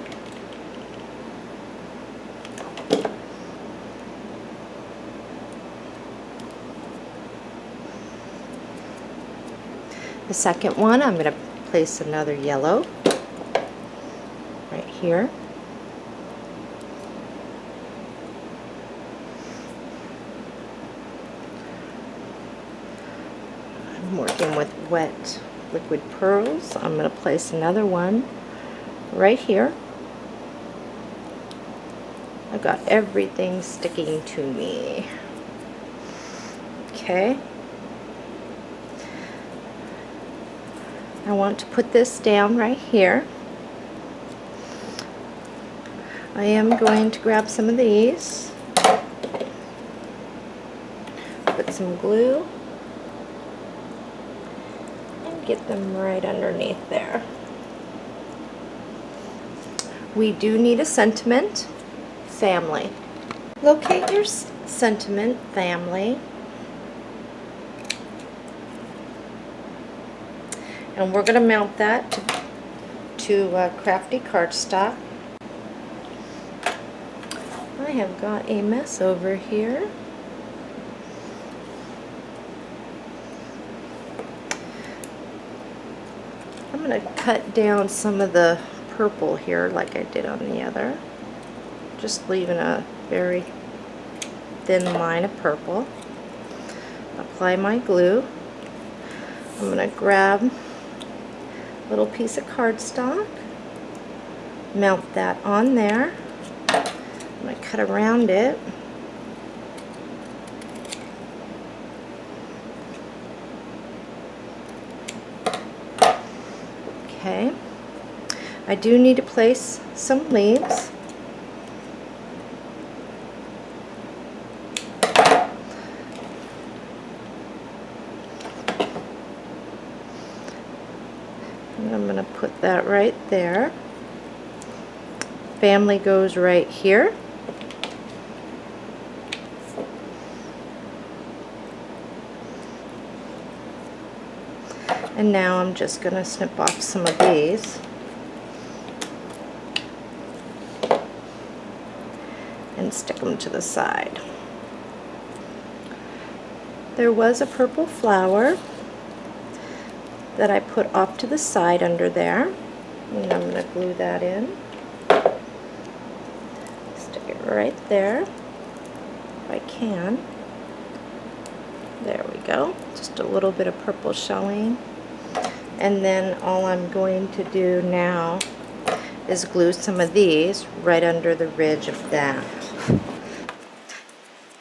The second one, I'm going to place another yellow right here. I'm working with wet liquid pearls. I'm going to place another one right here. I've got everything sticking to me. Okay. I want to put this down right here. I am going to grab some of these, put some glue get them right underneath there. We do need a sentiment family. Locate your sentiment family. And we're going to mount that to Crafty cardstock. I have got a mess over here. I'm going to cut down some of the purple here like I did on the other. Just leaving a very thin line of purple. Apply my glue. I'm going to grab a little piece of cardstock, mount that on there. I'm going to cut around it. Okay. I do need to place some leaves. And I'm going to put that right there. Family goes right here. And now I'm just going to snip off some of these. And stick them to the side. There was a purple flower that I put off to the side under there. And I'm going to glue that in. Stick it right there if I can. There we go. Just a little bit of purple showing. And then all I'm going to do now is glue some of these right under the ridge of that.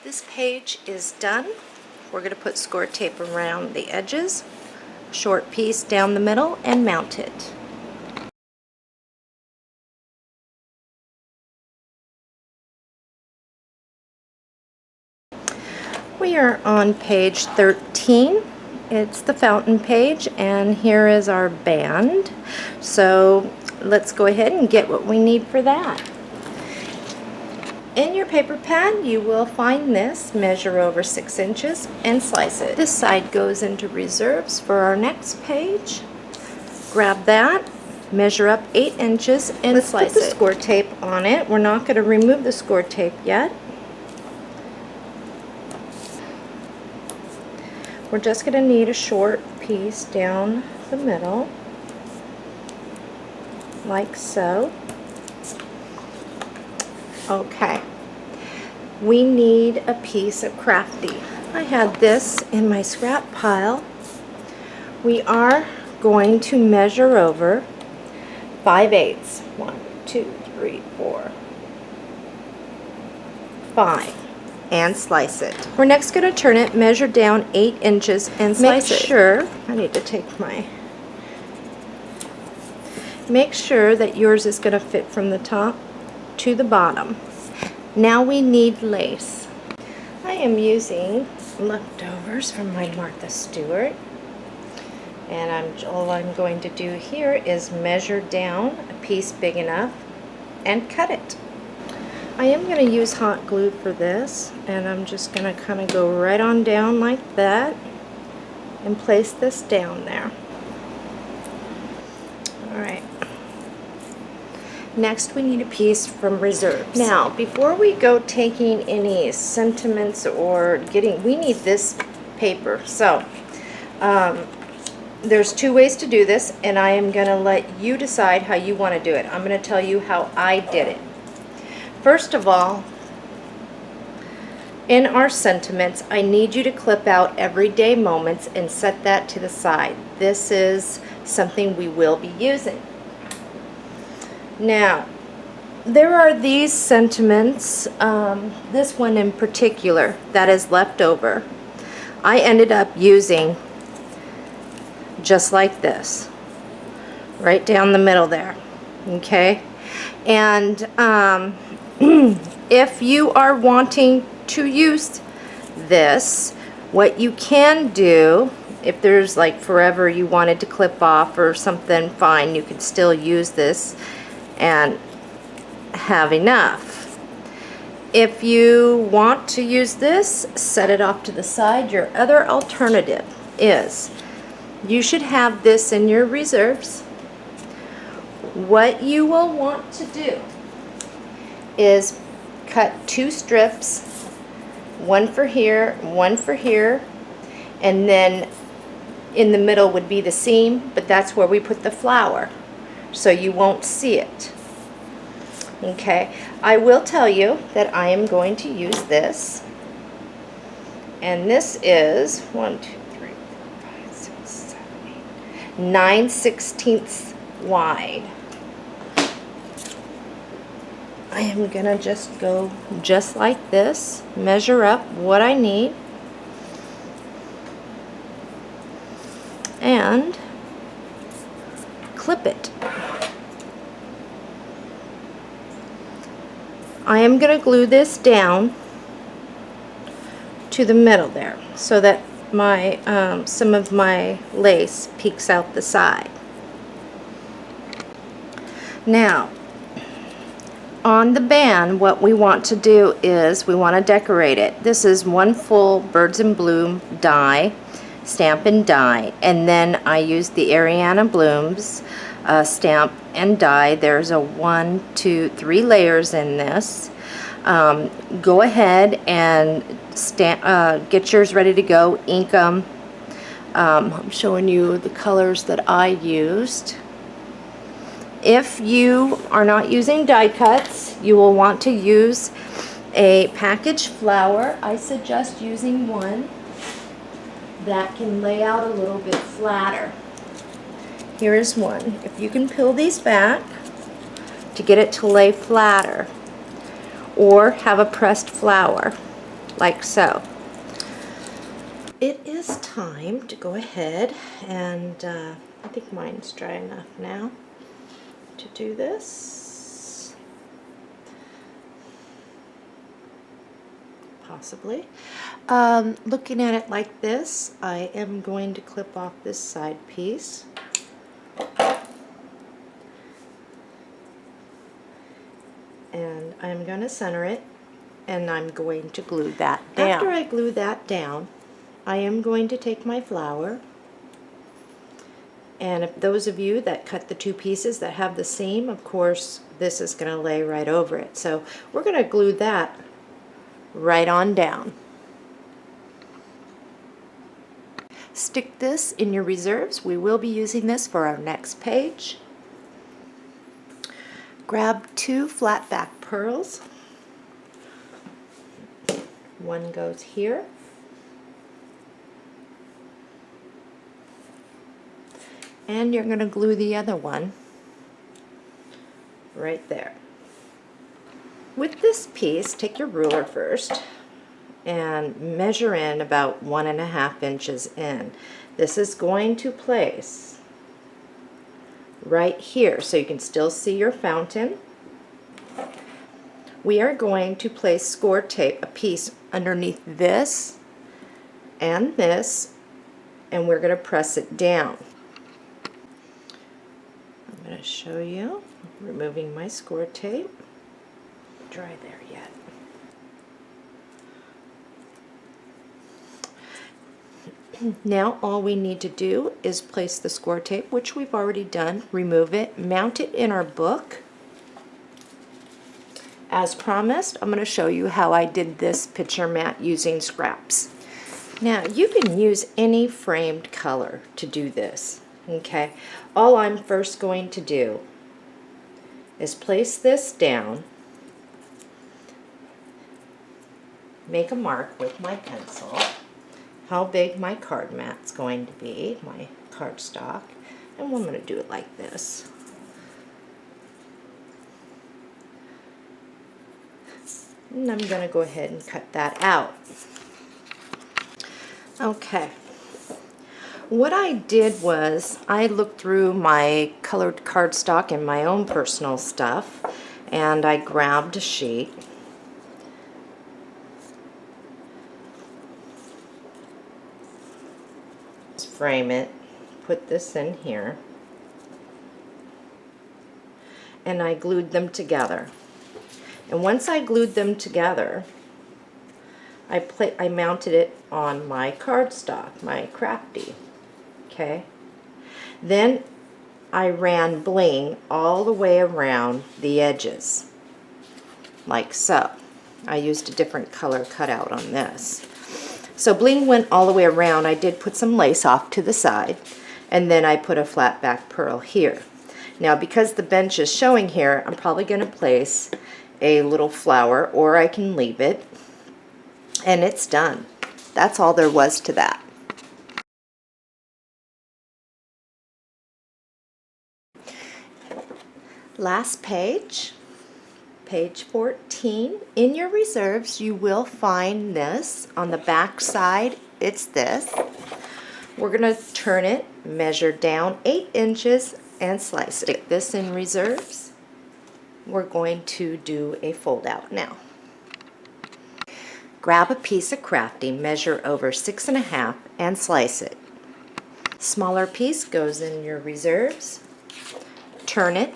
This page is done. We're going to put score tape around the edges, short piece down the middle, and mount it. We are on page 13. It's the fountain page, and here is our band. So let's go ahead and get what we need for that. In your paper pad, you will find this, measure over 6 inches and slice it. This side goes into reserves for our next page. Grab that, measure up 8 inches and slice it. Let's put the score tape on it. We're not going to remove the score tape yet. We're just going to need a short piece down the middle, like so. Okay. We need a piece of Crafty. I had this in my scrap pile. We are going to measure over 5/8. 1, 2, 3, 4, 5. And slice it. We're next going to turn it, measure down 8 inches and slice it. Make sure that yours is going to fit from the top to the bottom. Now we need lace. I am using leftovers from my Martha Stewart, and all I'm going to do here is measure down a piece big enough and cut it. I am going to use hot glue for this, and I'm just going to kind of go right on down like that and place this down there. Alright. Next we need a piece from reserves. Now, before we go taking any sentiments or we need this paper. So, there's 2 ways to do this, and I am going to let you decide how you want to do it. I'm going to tell you how I did it. First of all, in our sentiments, I need you to clip out everyday moments and set that to the side. This is something we will be using. Now, there are these sentiments, this one in particular that is left over. I ended up using just like this, right down the middle there, okay? And if you are wanting to use this, what you can do If there's like forever you wanted to clip off or something, fine, you could still use this and have enough. If you want to use this, set it off to the side. Your other alternative is you should have this in your reserves. What you will want to do is cut 2 strips, one for here, and then in the middle would be the seam, but that's where we put the flower, so you won't see it. Okay, I will tell you that I am going to use this, and this is 1, 2, 3, 4, 5, 6, 7, 8, 9/16 wide. I am gonna just go just like this, measure up what I need, and clip it. I am gonna glue this down to the middle there so that my some of my lace peeks out the side. Now, on the band, what we want to do is we want to decorate it. This is 1 full Birds in Bloom die, stamp and die, and then I use the Ariana Blooms stamp and die. There's a 1, 2, 3 layers in this. Go ahead and get yours ready to go, ink them. I'm showing you the colors that I used. If you are not using die cuts, you will want to use a packaged flower. I suggest using one that can lay out a little bit flatter. Here is one. If you can peel these back to get it to lay flatter, or have a pressed flower like so. It is time to go ahead and I think mine's dry enough now to do this, possibly. Looking at it like this, I am going to clip off this side piece. And I'm going to center it, and I'm going to glue that down. After I glue that down, I am going to take my flower, and if those of you that cut the 2 pieces that have the seam, of course this is going to lay right over it. So we're going to glue that right on down. Stick this in your reserves. We will be using this for our next page. Grab 2 flat back pearls. One goes here. And you're going to glue the other one right there. With this piece, take your ruler first and measure in about 1.5 inches in. This is going to place right here so you can still see your fountain. We are going to place score tape, a piece underneath this, and we're going to press it down. I'm going to show you removing my score tape. Dry there yet. Now all we need to do is place the score tape, which we've already done, remove it, mount it in our book. As promised, I'm going to show you how I did this picture mat using scraps. Now you can use any framed color to do this, okay? All I'm first going to do is place this down, make a mark with my pencil, how big my card mat's going to be, my cardstock, and I'm going to do it like this. And I'm going to go ahead and cut that out. Okay. What I did was I looked through my colored cardstock and my own personal stuff, and I grabbed a sheet. Let's frame it. Put this in here. And I glued them together. And once I glued them together, I mounted it on my cardstock, my Crafty. Okay. Then I ran bling all the way around the edges, like so. I used a different color cutout on this. So bling went all the way around. I did put some lace off to the side, and then I put a flat back pearl here. Now because the bench is showing here, I'm probably going to place a little flower, or I can leave it, and it's done. That's all there was to that. Last page, page 14. In your reserves, you will find this. On the back side, it's this. We're going to turn it, measure down 8 inches, and slice it. Stick this in reserves. We're going to do a fold out now. Grab a piece of Crafty, measure over 6.5, and slice it. Smaller piece goes in your reserves. Turn it,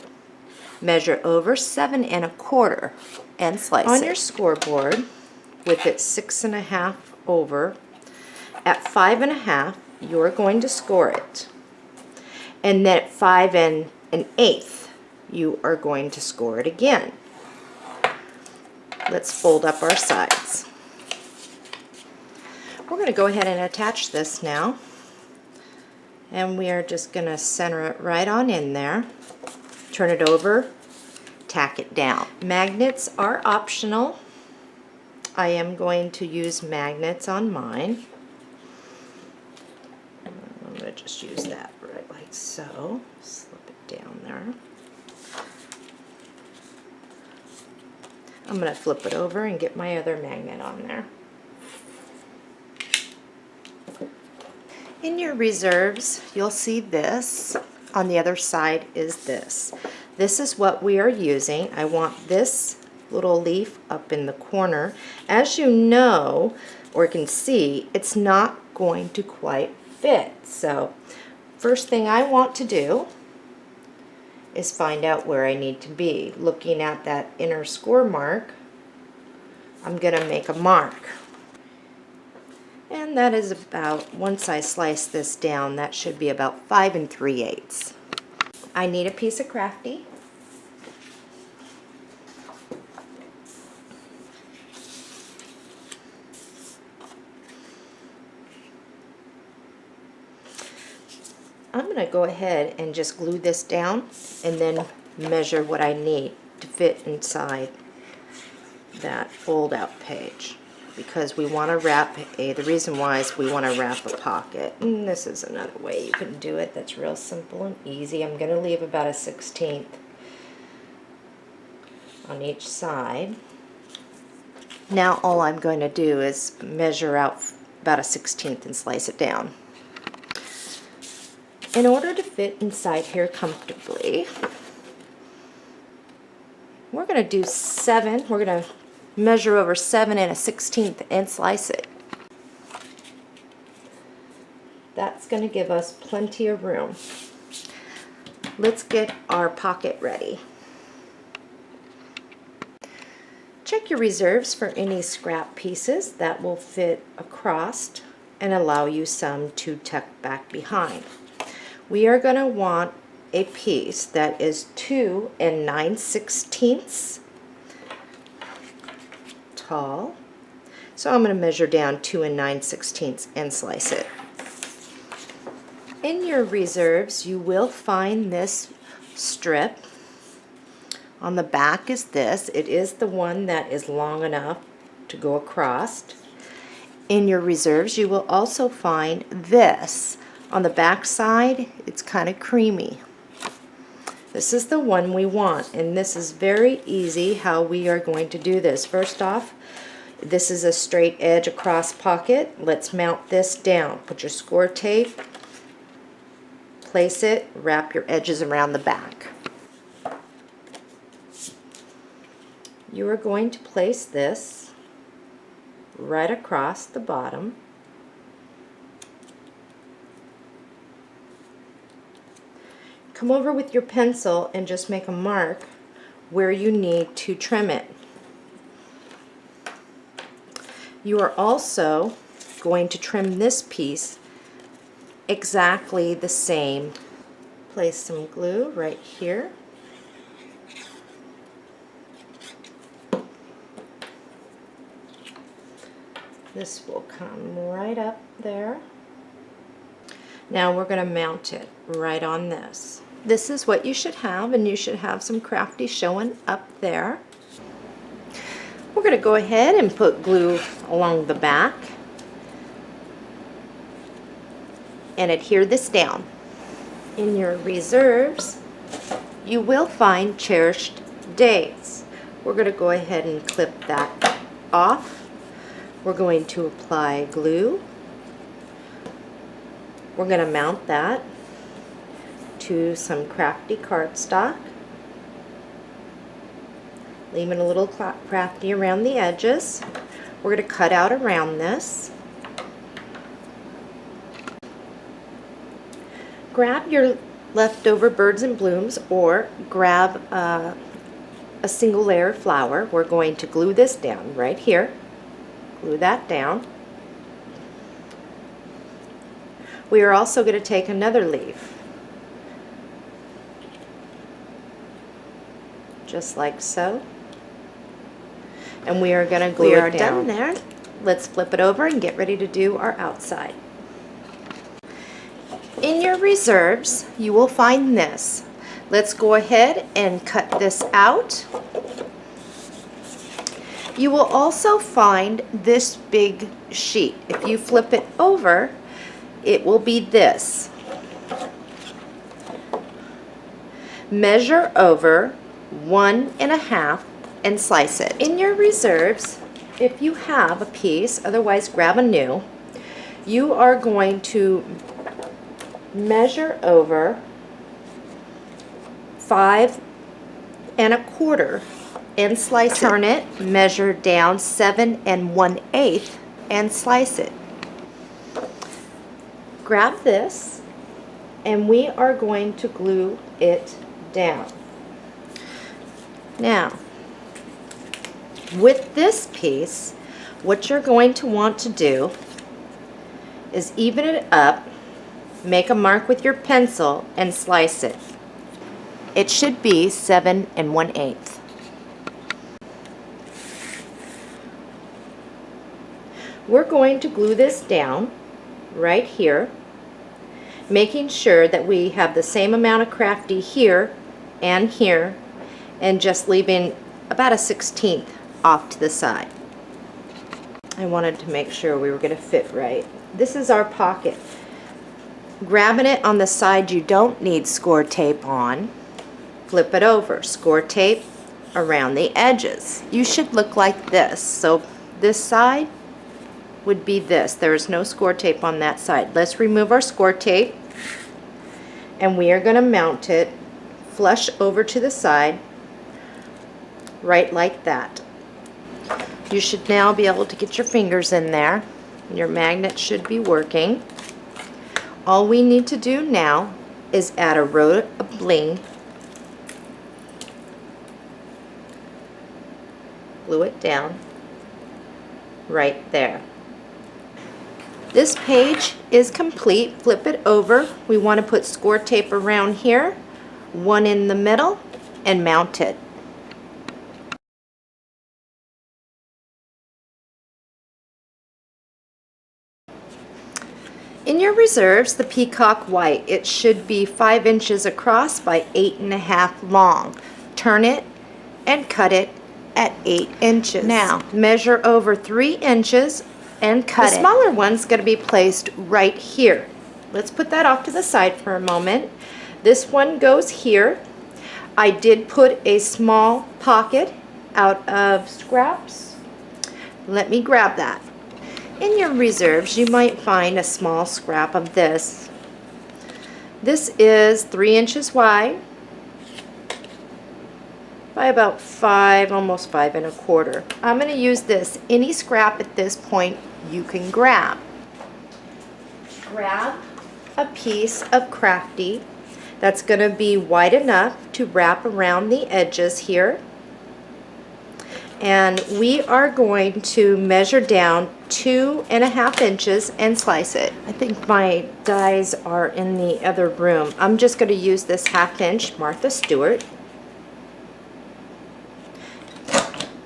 measure over 7.25, and slice it. On your scoreboard, with it 6.5 over, at 5.5, you're going to score it. And then at 5 1/8, you are going to score it again. Let's fold up our sides. We're going to go ahead and attach this now. And we are just going to center it right on in there. Turn it over, tack it down. Magnets are optional. I am going to use magnets on mine. I'm going to just use that right like so. Slip it down there. I'm going to flip it over and get my other magnet on there. In your reserves, you'll see this. On the other side is this. This is what we are using. I want this little leaf up in the corner. As you know, or can see, it's not going to quite fit. So, first thing I want to do is find out where I need to be. Looking at that inner score mark, I'm going to make a mark. And that is about, once I slice this down, that should be about 5 3/8. I need a piece of Crafty. I'm going to go ahead and just glue this down and then measure what I need to fit inside that fold out page. Because we want to wrap the reason why is we want to wrap a pocket. And this is another way you can do it that's real simple and easy. I'm going to leave about a 1/16 on each side. Now all I'm going to do is measure out about a 1/16 and slice it down. In order to fit inside here comfortably, we're going to do 7. We're going to measure over 7 1/16 and slice it. That's going to give us plenty of room. Let's get our pocket ready. Check your reserves for any scrap pieces that will fit across and allow you some to tuck back behind. We are going to want a piece that is 2 9/16 tall. So I'm going to measure down 2 9/16 and slice it. In your reserves, you will find this strip. On the back is this. It is the one that is long enough to go across. In your reserves, you will also find this. On the back side, it's kind of creamy. This is the one we want, and this is very easy how we are going to do this. First off, this is a straight edge across pocket. Let's mount this down. Put your score tape, place it, wrap your edges around the back. You are going to place this right across the bottom. come over with your pencil and just make a mark where you need to trim it. You are also going to trim this piece exactly the same. Place some glue right here. This will come right up there. Now we're going to mount it right on this. This is what you should have, and you should have some crafty showing up there. We're going to go ahead and put glue along the back and adhere this down. In your reserves, you will find cherished dates. We're going to go ahead and clip that off. We're going to apply glue. We're going to mount that to some crafty cardstock, leaving a little crafty around the edges. We're going to cut out around this. Grab your leftover birds and blooms, or grab a single layer of flour. We're going to glue this down right here. Glue that down. We are also going to take another leaf, just like so, and we are going to glue it down. We are done there. Let's flip it over and get ready to do our outside. In your reserves, you will find this. Let's go ahead and cut this out. You will also find this big sheet. If you flip it over, it will be this. Measure over 1.5 and slice it. In your reserves, if you have a piece, otherwise grab a new, you are going to measure over 5.25 and slice it. Turn it, measure down 7 1/8 and slice it. Grab this, and we are going to glue it down. Now, with this piece, what you're going to want to do is even it up, make a mark with your pencil, and slice it. It should be 7 1/8. We're going to glue this down right here, making sure that we have the same amount of crafty here and here, and just leaving about a 1/16 off to the side. I wanted to make sure we were going to fit right. This is our pocket. Grabbing it on the side you don't need score tape on, flip it over, score tape around the edges. You should look like this. So this side would be this. There is no score tape on that side. Let's remove our score tape, and we are going to mount it flush over to the side, right like that. You should now be able to get your fingers in there. Your magnet should be working. All we need to do now is add a row of bling, glue it down right there. This page is complete. Flip it over. We want to put score tape around here, one in the middle, and mount it. In your reserves, the peacock white, it should be 5 inches across by 8.5 long. Turn it and cut it at 8 inches. Now, measure over 3 inches and cut it. The smaller one's going to be placed right here. Let's put that off to the side for a moment. This one goes here. I did put a small pocket out of scraps. Let me grab that. In your reserves, you might find a small scrap of this. This is 3 inches wide by about 5, almost 5.25. I'm going to use this. Any scrap at this point you can grab. Grab a piece of crafty That's going to be wide enough to wrap around the edges here. And we are going to measure down 2.5 inches and slice it. I think my dies are in the other room. I'm just going to use this 1/2 inch Martha Stewart.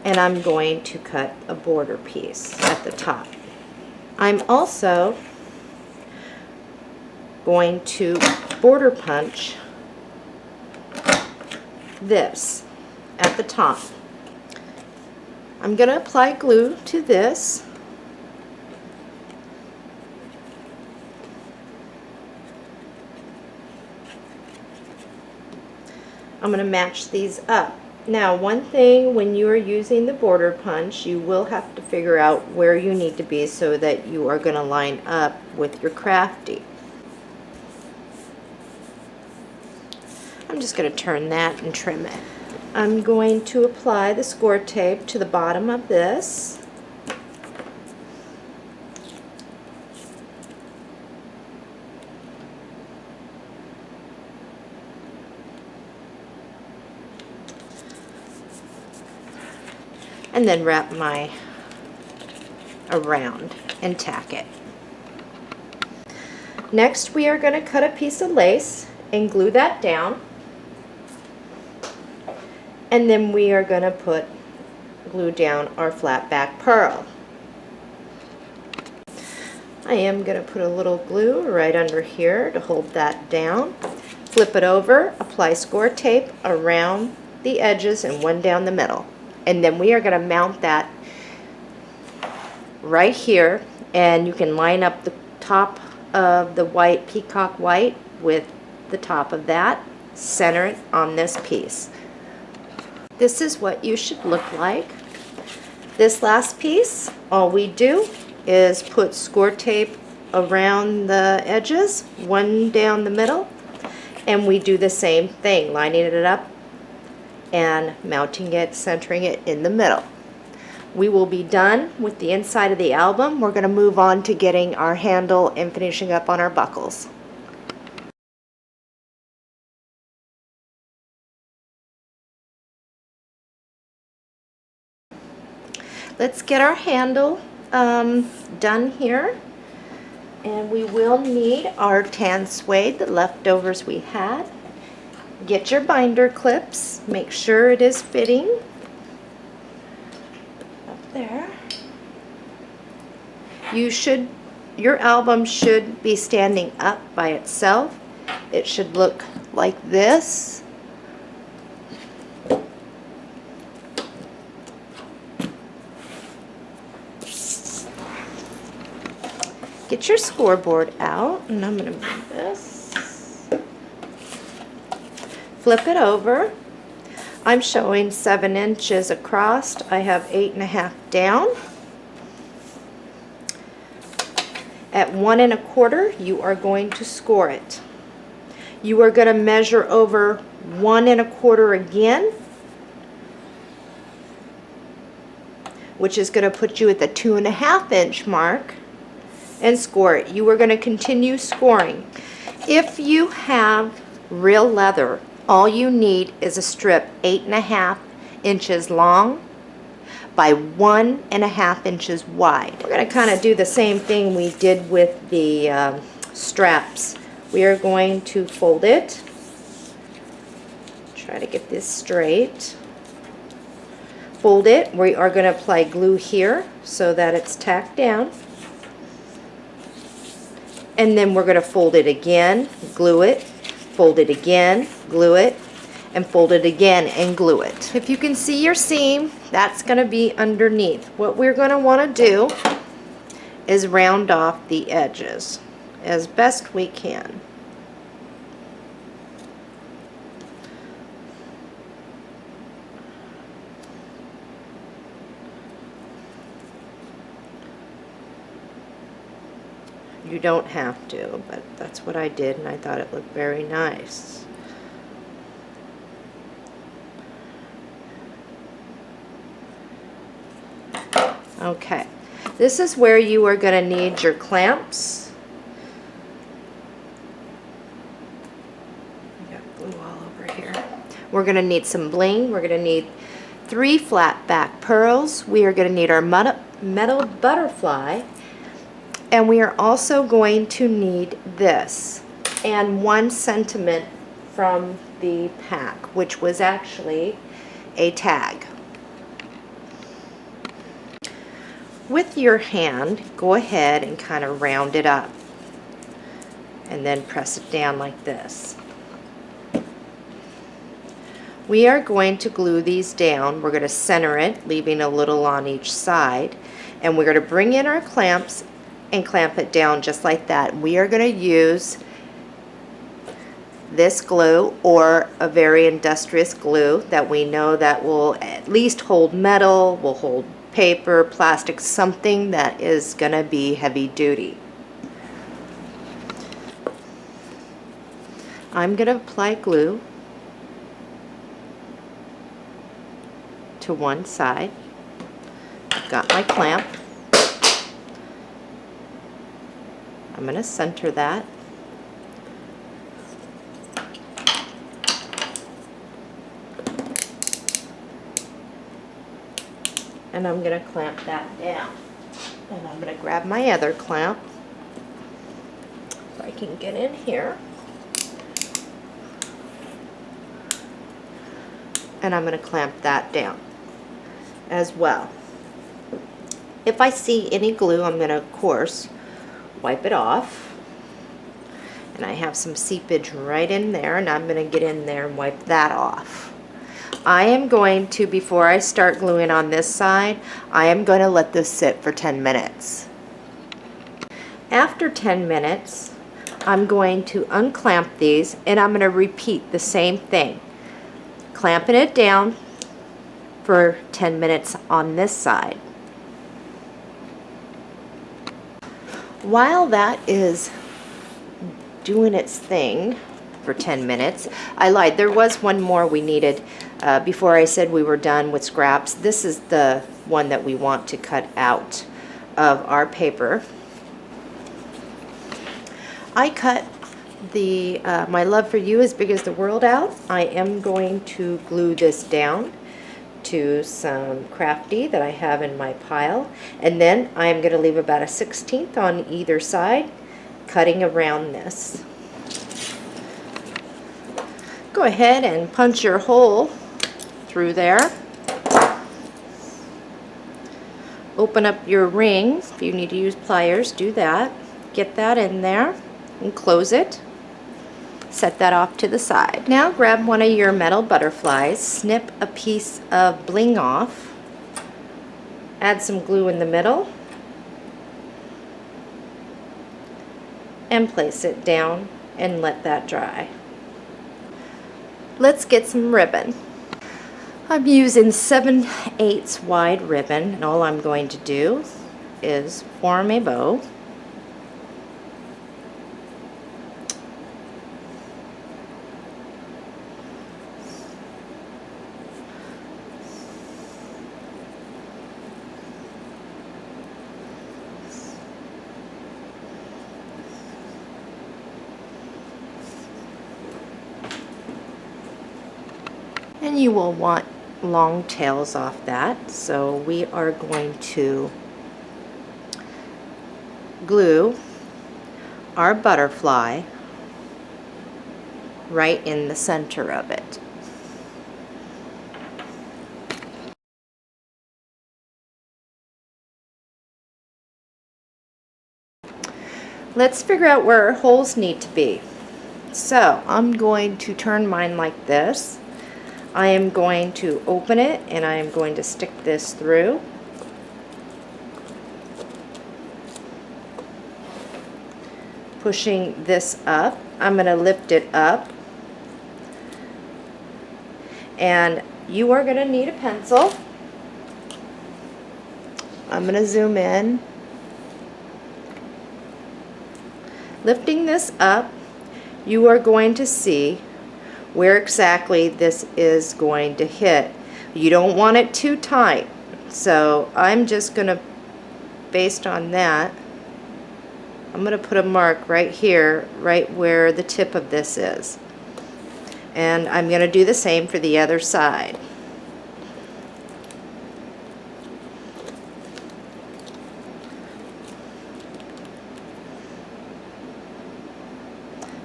And I'm going to cut a border piece at the top. I'm also going to border punch this at the top. I'm going to apply glue to this. I'm going to match these up. Now, one thing when you are using the border punch, you will have to figure out where you need to be so that you are going to line up with your crafty. I'm just going to turn that and trim it. I'm going to apply the score tape to the bottom of this. And then wrap my around and tack it. Next, we are going to cut a piece of lace and glue that down. And then we are going to glue down our flat back pearl. I am going to put a little glue right under here to hold that down. Flip it over, apply score tape around the edges and one down the middle. And then we are going to mount that right here, and you can line up the top of the white peacock white with the top of that, center it on this piece. This is what you should look like. This last piece, all we do is put score tape around the edges, one down the middle, and we do the same thing, lining it up and mounting it, centering it in the middle. We will be done with the inside of the album. We're going to move on to getting our handle and finishing up on our buckles. Let's get our handle done here. And we will need our tan suede, the leftovers we had. Get your binder clips. Make sure it is fitting. Up there. Your album should be standing up by itself. It should look like this. Get your scoreboard out, and I'm going to move this. Flip it over. I'm showing 7 inches across. I have 8.5 down. At 1 1/4, you are going to score it. You are going to measure over 1 1/4 again, which is going to put you at the 2.5 inch mark, and score it. You are going to continue scoring. If you have real leather, all you need is a strip 8.5 inches long by 1.5 inches wide. We're going to kind of do the same thing we did with the straps. We are going to fold it. Try to get this straight. Fold it. We are going to apply glue here so that it's tacked down. And then we're going to fold it again, glue it, fold it again, glue it, and fold it again and glue it. If you can see your seam, that's going to be underneath. What we're going to want to do is round off the edges as best we can. You don't have to, but that's what I did, and I thought it looked very nice. Okay, this is where you are going to need your clamps. We're going to need some bling. We're going to need 3 flat back pearls. We are going to need our metal butterfly. And we are also going to need this and 1 sentiment from the pack, which was actually a tag. With your hand, go ahead and kind of round it up and then press it down like this. We are going to glue these down. We're going to center it, leaving a little on each side, and we're going to bring in our clamps and clamp it down just like that. We are going to use this glue or a very industrious glue that we know that will at least hold metal, will hold paper, plastic, something that is going to be heavy duty. I'm going to apply glue to one side. I've got my clamp. I'm going to center that. And I'm going to clamp that down. And I'm going to grab my other clamp, if I can get in here. And I'm going to clamp that down as well. If I see any glue, I'm going to, of course, wipe it off. And I have some seepage right in there, and I'm going to get in there and wipe that off. I am going to, before I start gluing on this side, I am going to let this sit for 10 minutes. After 10 minutes, I'm going to unclamp these, and I'm going to repeat the same thing. Clamping it down for 10 minutes on this side. While that is doing its thing for 10 minutes, I lied, there was one more we needed before I said we were done with scraps. This is the one that we want to cut out of our paper. I cut the My Love for You as Big as the World out. I am going to glue this down to some Crafty that I have in my pile, and then I am going to leave about a 1/16 on either side, cutting around this. Go ahead and punch your hole through there. Open up your ring. If you need to use pliers, do that. Get that in there and close it. Set that off to the side. Now grab one of your metal butterflies, snip a piece of bling off, add some glue in the middle, and place it down and let that dry. Let's get some ribbon. I'm using 7/8 wide ribbon, and all I'm going to do is form a bow. And you will want long tails off that, so we are going to glue our butterfly right in the center of it. Let's figure out where our holes need to be. So I'm going to turn mine like this. I am going to open it and I am going to stick this through. Pushing this up, I'm going to lift it up. And you are going to need a pencil. I'm going to zoom in. Lifting this up, you are going to see where exactly this is going to hit. You don't want it too tight, so I'm just going to, based on that, I'm going to put a mark right here, right where the tip of this is. And I'm going to do the same for the other side.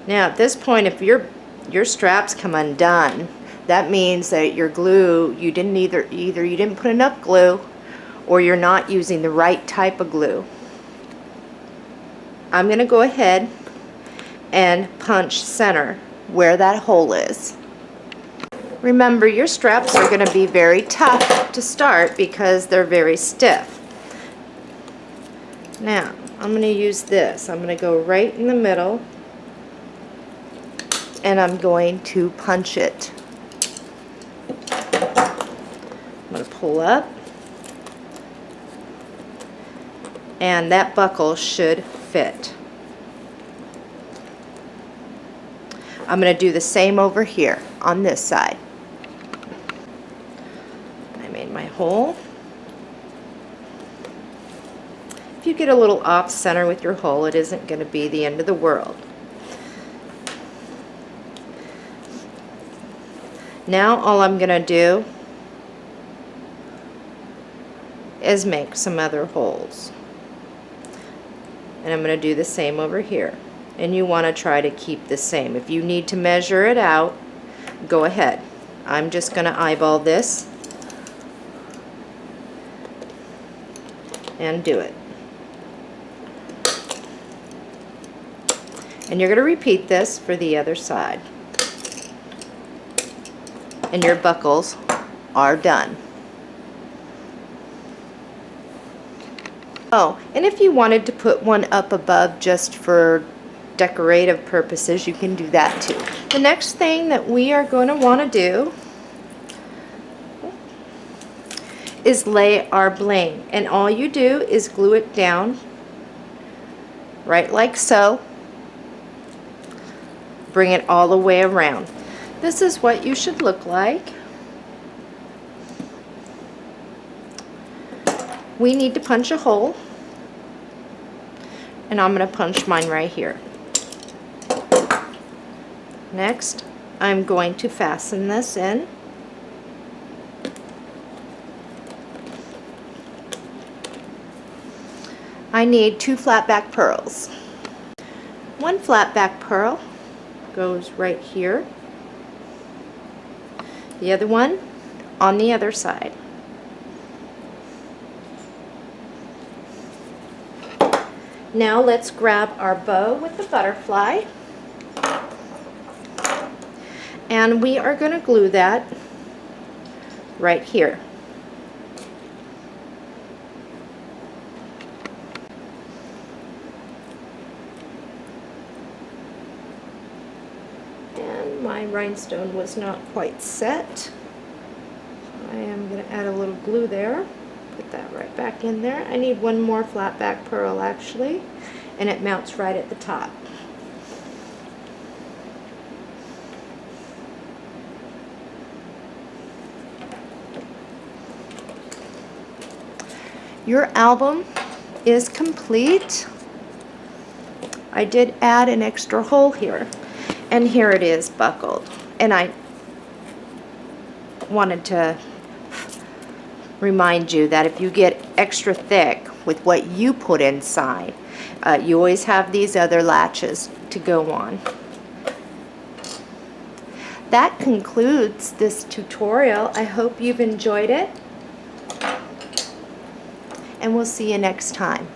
Now at this point, if your straps come undone, that means that your glue, you didn't either you didn't put enough glue, or you're not using the right type of glue. I'm going to go ahead and punch center where that hole is. Remember, your straps are going to be very tough to start because they're very stiff. Now I'm going to use this. I'm going to go right in the middle, and I'm going to punch it. I'm going to pull up, and that buckle should fit. I'm going to do the same over here on this side. I made my hole. If you get a little off center with your hole, it isn't going to be the end of the world. Now all I'm going to do is make some other holes. And I'm going to do the same over here. And you want to try to keep the same. If you need to measure it out, go ahead. I'm just going to eyeball this and do it. And you're going to repeat this for the other side. And your buckles are done. Oh, and if you wanted to put one up above just for decorative purposes, you can do that too. The next thing that we are going to want to do is lay our bling. And all you do is glue it down right like so. Bring it all the way around. This is what you should look like. We need to punch a hole, and I'm going to punch mine right here. Next, I'm going to fasten this in. I need 2 flat back pearls. 1 flat back pearl goes right here. The other one on the other side. Now let's grab our bow with the butterfly, and we are going to glue that right here. And my rhinestone was not quite set. I am going to add a little glue there. Put that right back in there. I need 1 more flat back pearl actually, and it mounts right at the top. Your album is complete. I did add an extra hole here, and here it is buckled. And I wanted to remind you that if you get extra thick with what you put inside, you always have these other latches to go on. That concludes this tutorial. I hope you've enjoyed it, and we'll see you next time.